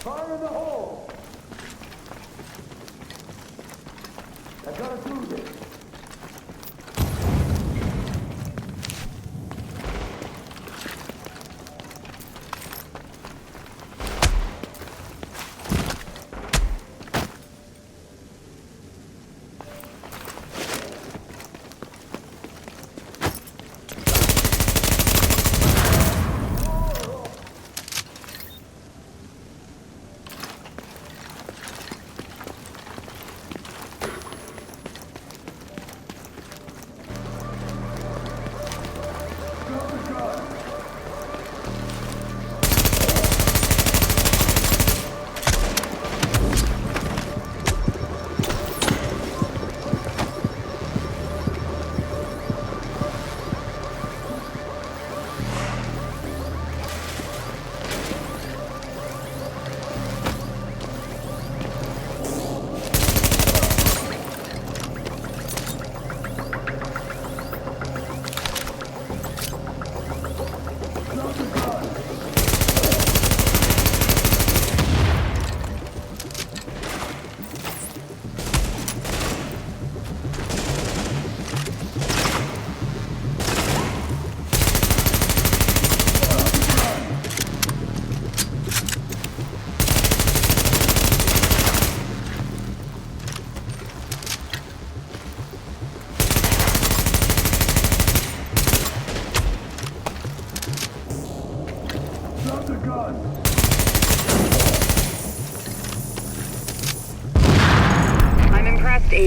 Fire in the hole! I gotta do this.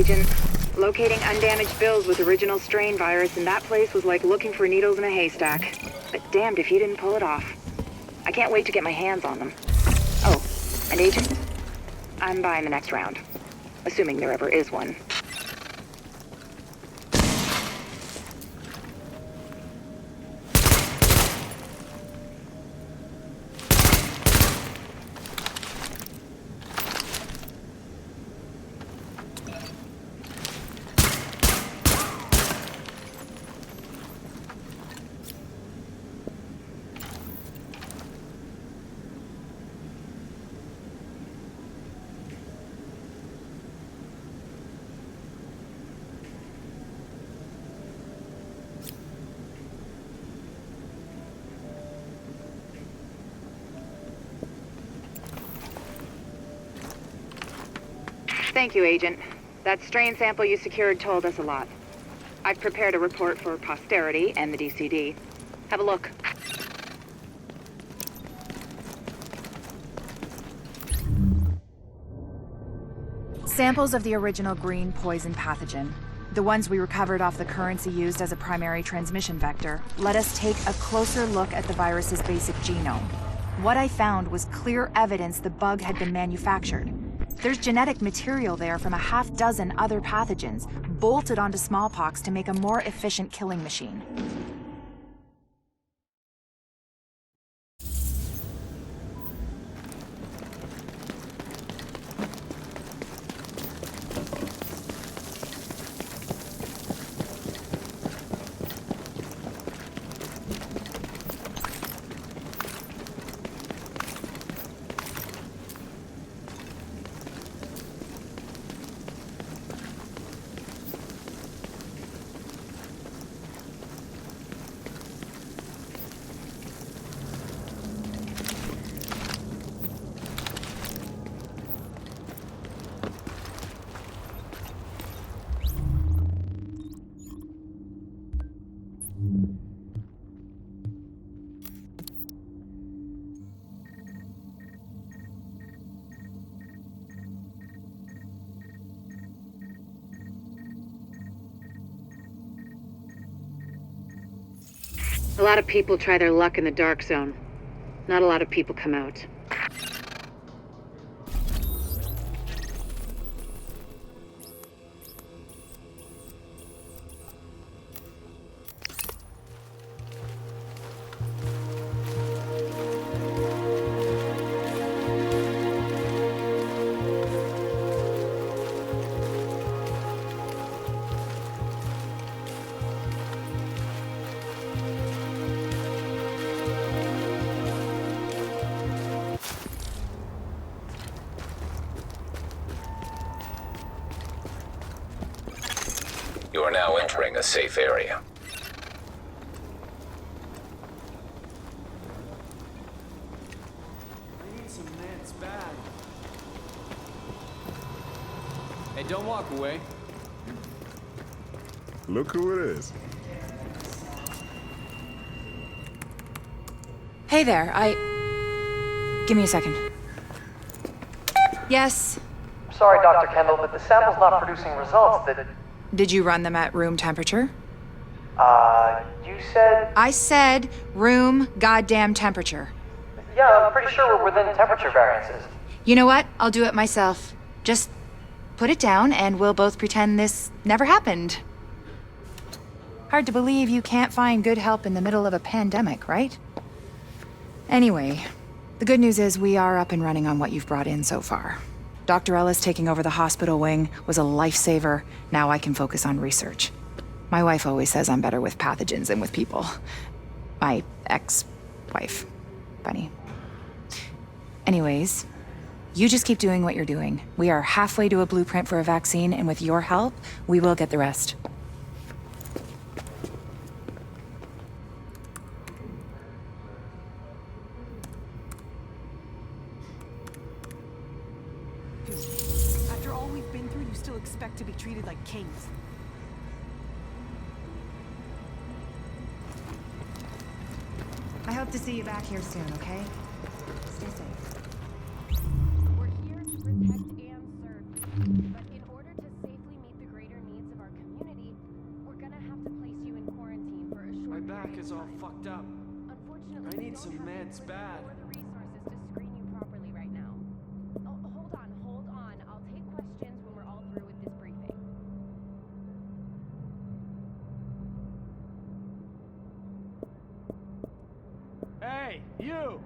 Agent. Locating undamaged bills with original strain virus in that place was like looking for needles in a haystack. But damned if you didn't pull it off. I can't wait to get my hands on them. Oh, and Agent? I'm buying the next round. Assuming there ever is one. Thank you, Agent. That strain sample you secured told us a lot. I've prepared a report for posterity and the DCD. Have a look. Samples of the original green poison pathogen, the ones we recovered off the currency used as a primary transmission vector, let us take a closer look at the virus's basic genome. What I found was clear evidence the bug had been manufactured. There's genetic material there from a half-dozen other pathogens, bolted onto smallpox to make a more efficient killing machine. A lot of people try their luck in the dark zone. Not a lot of people come out. You are now entering a safe area. I need some meds bad. Hey, don't walk away. Look who it is. Hey there, Give me a second. Yes? Sorry, Dr. Kandel, but the sample's not producing results that... Did you run them at room temperature? You said... I said room goddamn temperature. Yeah, I'm pretty sure we're within temperature variances. You know what? I'll do it myself. Just put it down and we'll both pretend this never happened. Hard to believe you can't find good help in the middle of a pandemic, right? Anyway, the good news is we are up and running on what you've brought in so far. Dr. Ellis taking over the hospital wing was a lifesaver. Now I can focus on research. My wife always says I'm better with pathogens than with people. My ex-wife. Funny. Anyways, you just keep doing what you're doing. We are halfway to a blueprint for a vaccine, and with your help, we will get the rest. After all we've been through, you still expect to be treated like kings. I hope to see you back here soon, okay? Stay safe. We're here to protect and serve you, but in order to safely meet is all fucked up. I need some meds bad. Resources to screen you properly right now. Oh, hold on. I'll take questions when we're all through with this briefing. Hey, you!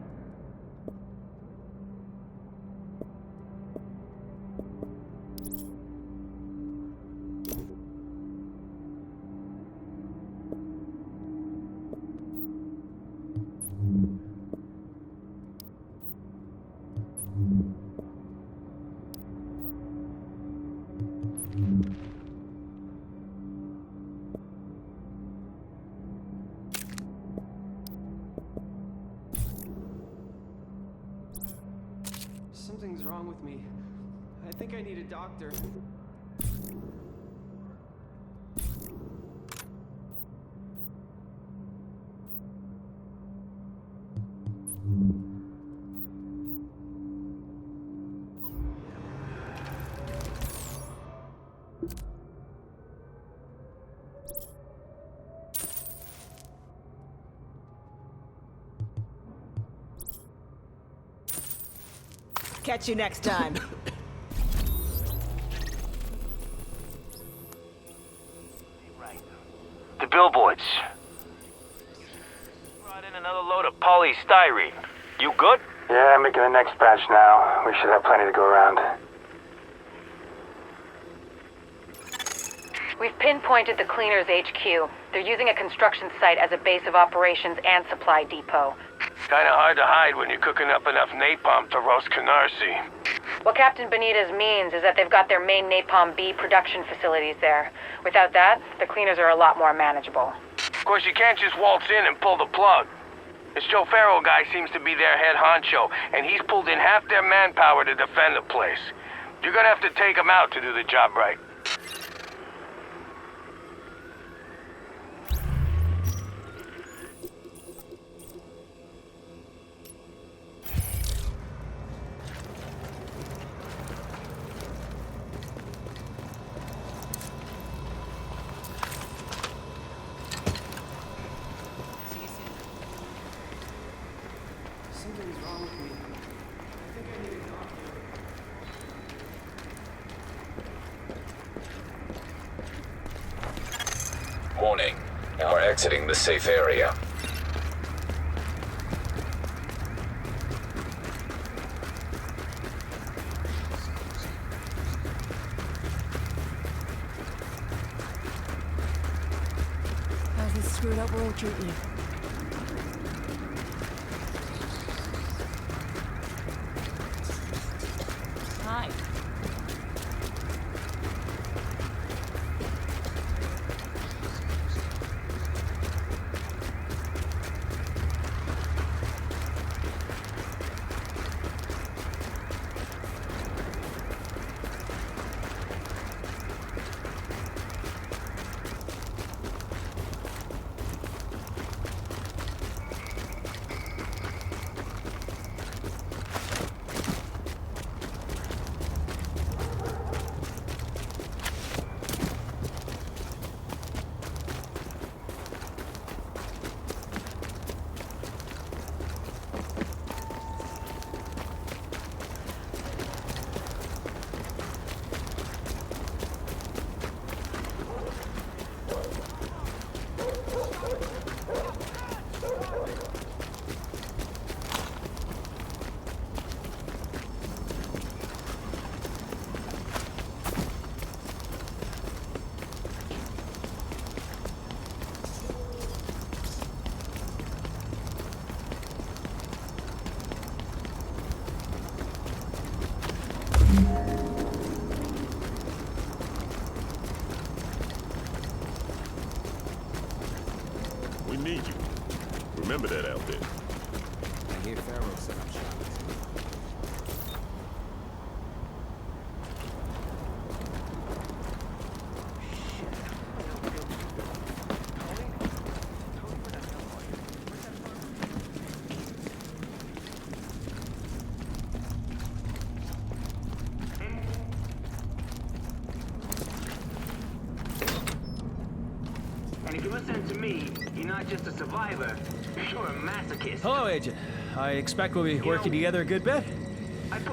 Something's wrong with me. I think I need a doctor. Catch you next time. The billboards. Brought in another load of polystyrene. You good? Yeah, I'm making the next batch now. We should have plenty to go around. We've pinpointed the cleaners HQ. They're using a construction site as a base of operations and supply depot. Kinda hard to hide when you're cooking up enough napalm to roast Canarsie. What Captain Benitez means is that they've got their main Napalm B production facilities there. Without that, the cleaners are a lot more manageable. Of course, you can't just waltz in and pull the plug. This Joe Farrell guy seems to be their head honcho, and he's pulled in half their manpower to defend the place. You're gonna have to take him out to do the job right. Something's wrong with me. I think I need a doctor. Warning. Now we're exiting the safe area. How's this screwed up world treat you? Hi. We need you. Remember that out there. I hear Farrell set up shop. And if you listen to me, You're not just a survivor, you're a masochist. Hello, Agent. I expect we'll be working together a good bit.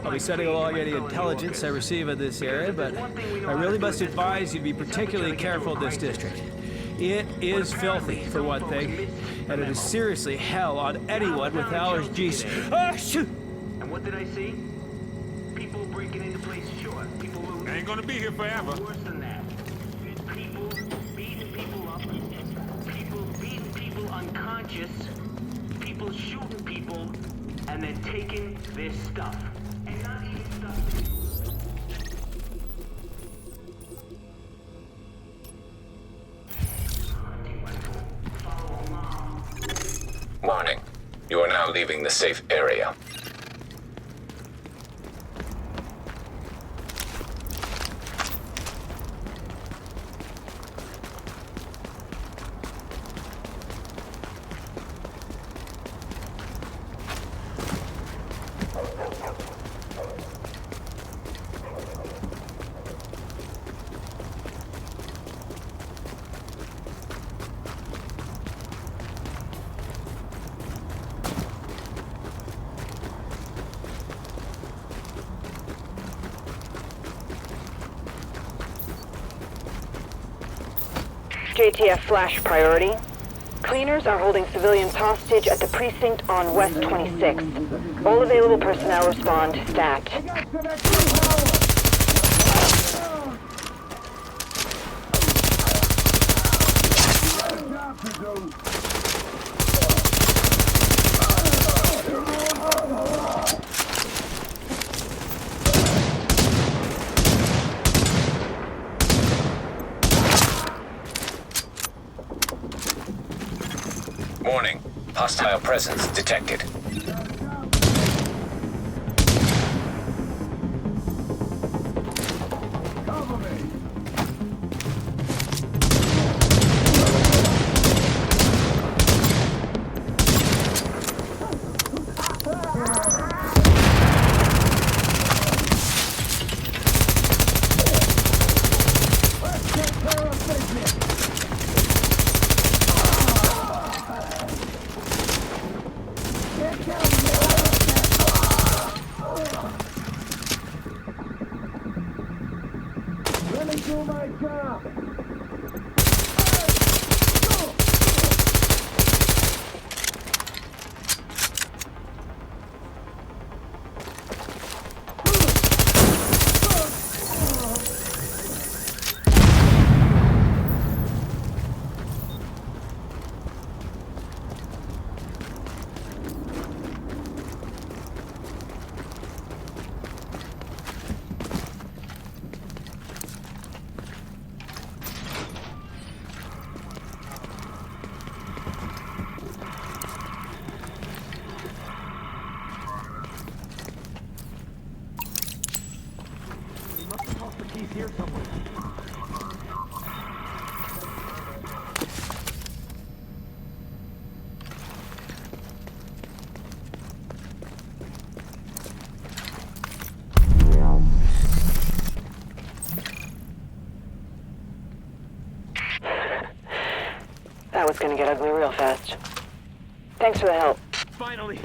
I'll be sending along any intelligence I receive in this area, but I really must advise you to be particularly careful in this district. It is filthy, for one thing, and it is seriously hell on anyone with allergies. Ah, shoot! And what did I see? People breaking into places, sure. People who I ain't gonna be here forever. worse than that. People beating people up. People beating people unconscious. People shooting people, and then taking their stuff. And not even stuff. Warning. You are now leaving the safe area. JTF flash priority. Cleaners are holding civilians hostage at the precinct on West 26th. All available personnel respond. Stat. Warning. Hostile presence detected. Let me do my job! He's here somewhere. That was gonna get ugly real fast. Thanks for the help. Finally!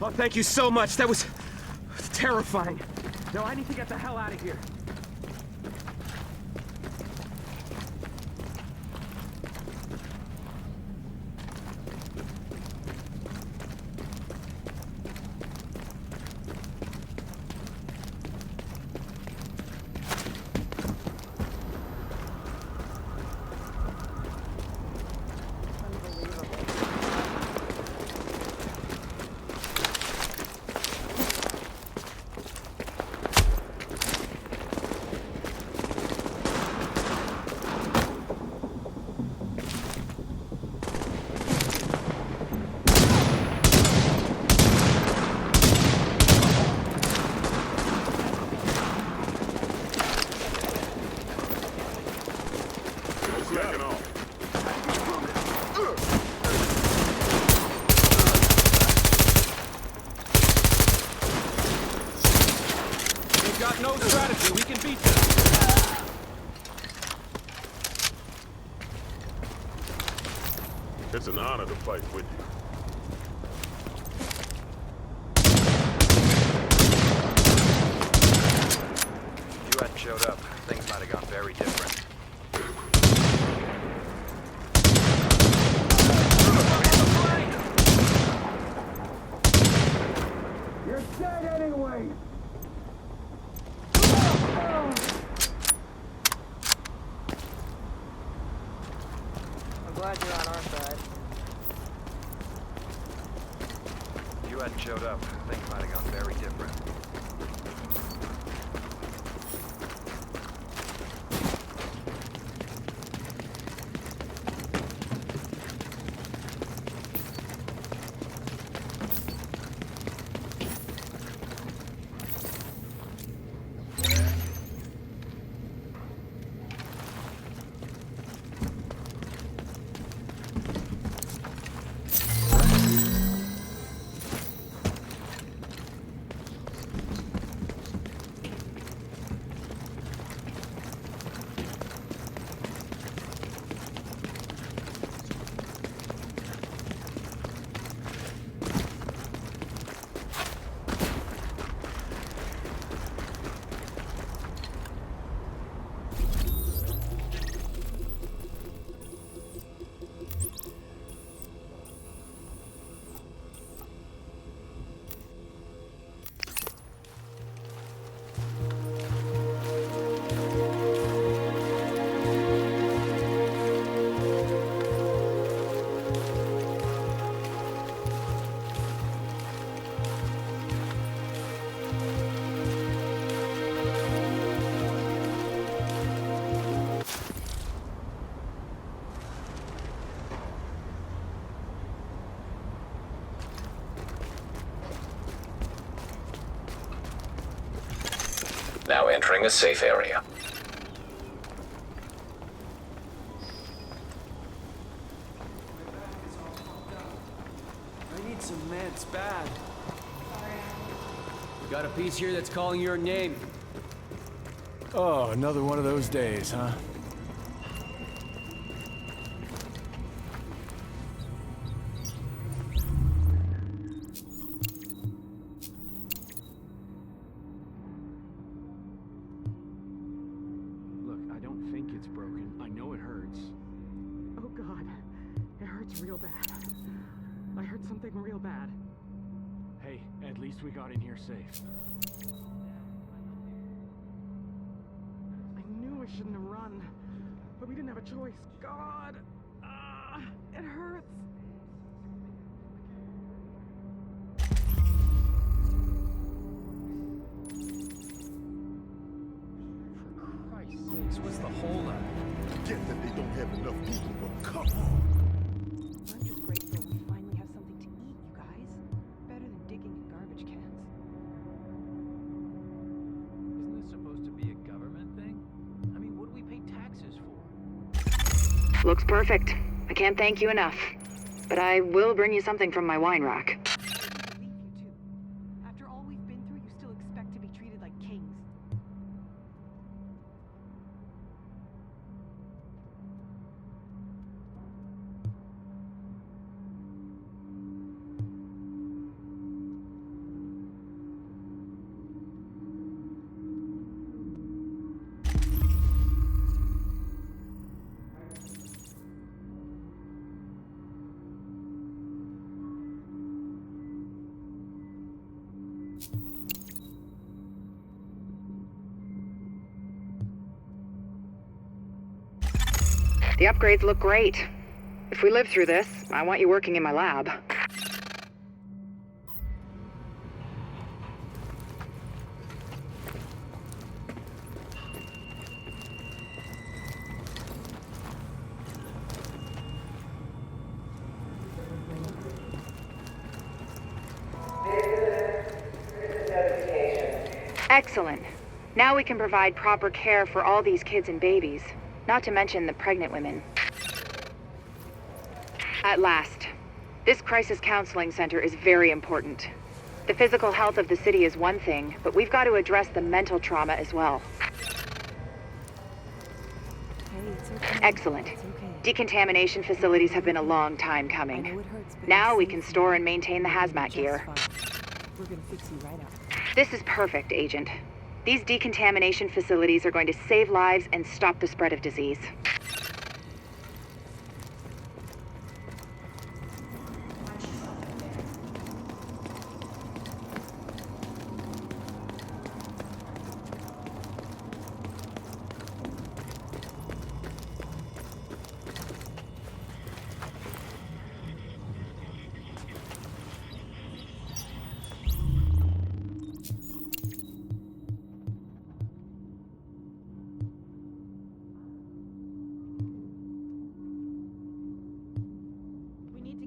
Oh, thank you so much. That was terrifying. Now I need to get the hell out of here. No strategy, we can beat them. It's an honor to fight with you. If you hadn't showed up, things might have gone very different. You're dead anyway! I'm glad you're on our side. If you hadn't showed up, things might have gone very different. Now entering a safe area. I need some meds bad. We got a piece here that's calling your name. Oh, another one of those days, huh? Look, I don't think it's broken. I know it hurts. Oh God, it hurts real bad. I heard something real bad. Hey, at least we got in here safe. I knew I shouldn't have run, but we didn't have a choice. God, it hurts. For Christ's sakes, what's the holdup? Get that they don't have enough people, but come on. I'm just grateful we finally have something to eat, you guys. Better than digging in garbage cans. Isn't this supposed to be a government thing? I mean, what do we pay taxes for? Looks perfect. I can't thank you enough. But I will bring you something from my wine rack. After all we've been through, you still expect to be treated like kings. The upgrades look great. If we live through this, I want you working in my lab. Excellent. Now we can provide proper care for all these kids and babies, not to mention the pregnant women. At last. This crisis counseling center is very important. The physical health of the city is one thing, but we've got to address the mental trauma as well. Excellent. Decontamination facilities have been a long time coming. Now we can store and maintain the hazmat gear. We're gonna fix you right up. This is perfect, Agent. These decontamination facilities are going to save lives and stop the spread of disease.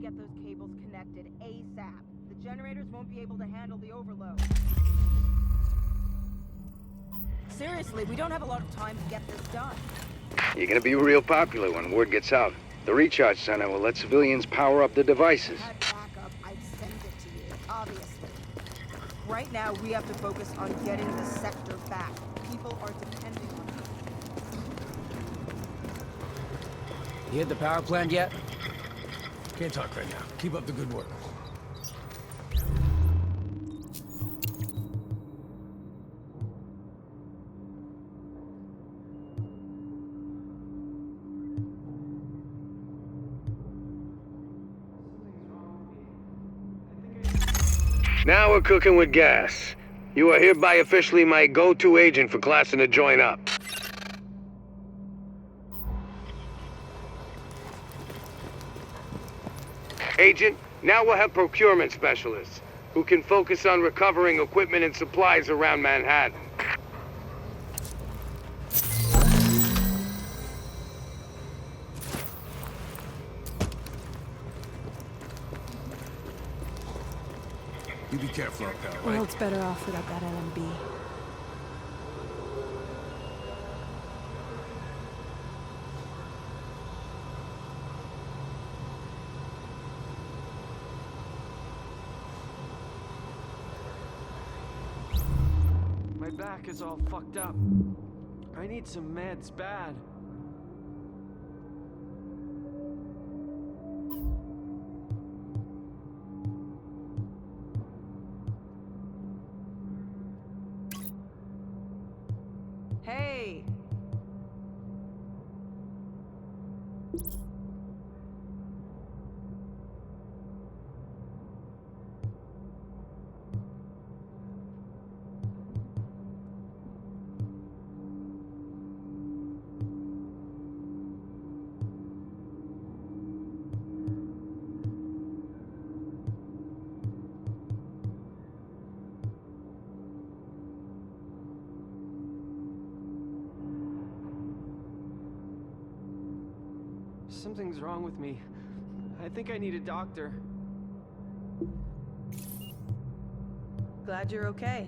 Get those cables connected ASAP. The generators won't be able to handle the overload. Seriously, we don't have a lot of time to get this done. You're gonna be real popular when word gets out. The recharge center will let civilians power up the devices. If I had backup, I'd send it to you, obviously. Right now, we have to focus on getting the sector back. People are depending on us. You hit the power plant yet? Can't talk right now. Keep up the good work. Now we're cooking with gas. You are hereby officially my go-to agent for classing to join up. Agent, now we'll have procurement specialists who can focus on recovering equipment and supplies around Manhattan. You be careful up there, right? World's better off without that LMB. My back is all fucked up. I need some meds bad. Hey! Something's wrong with me. I think I need a doctor. Glad you're okay.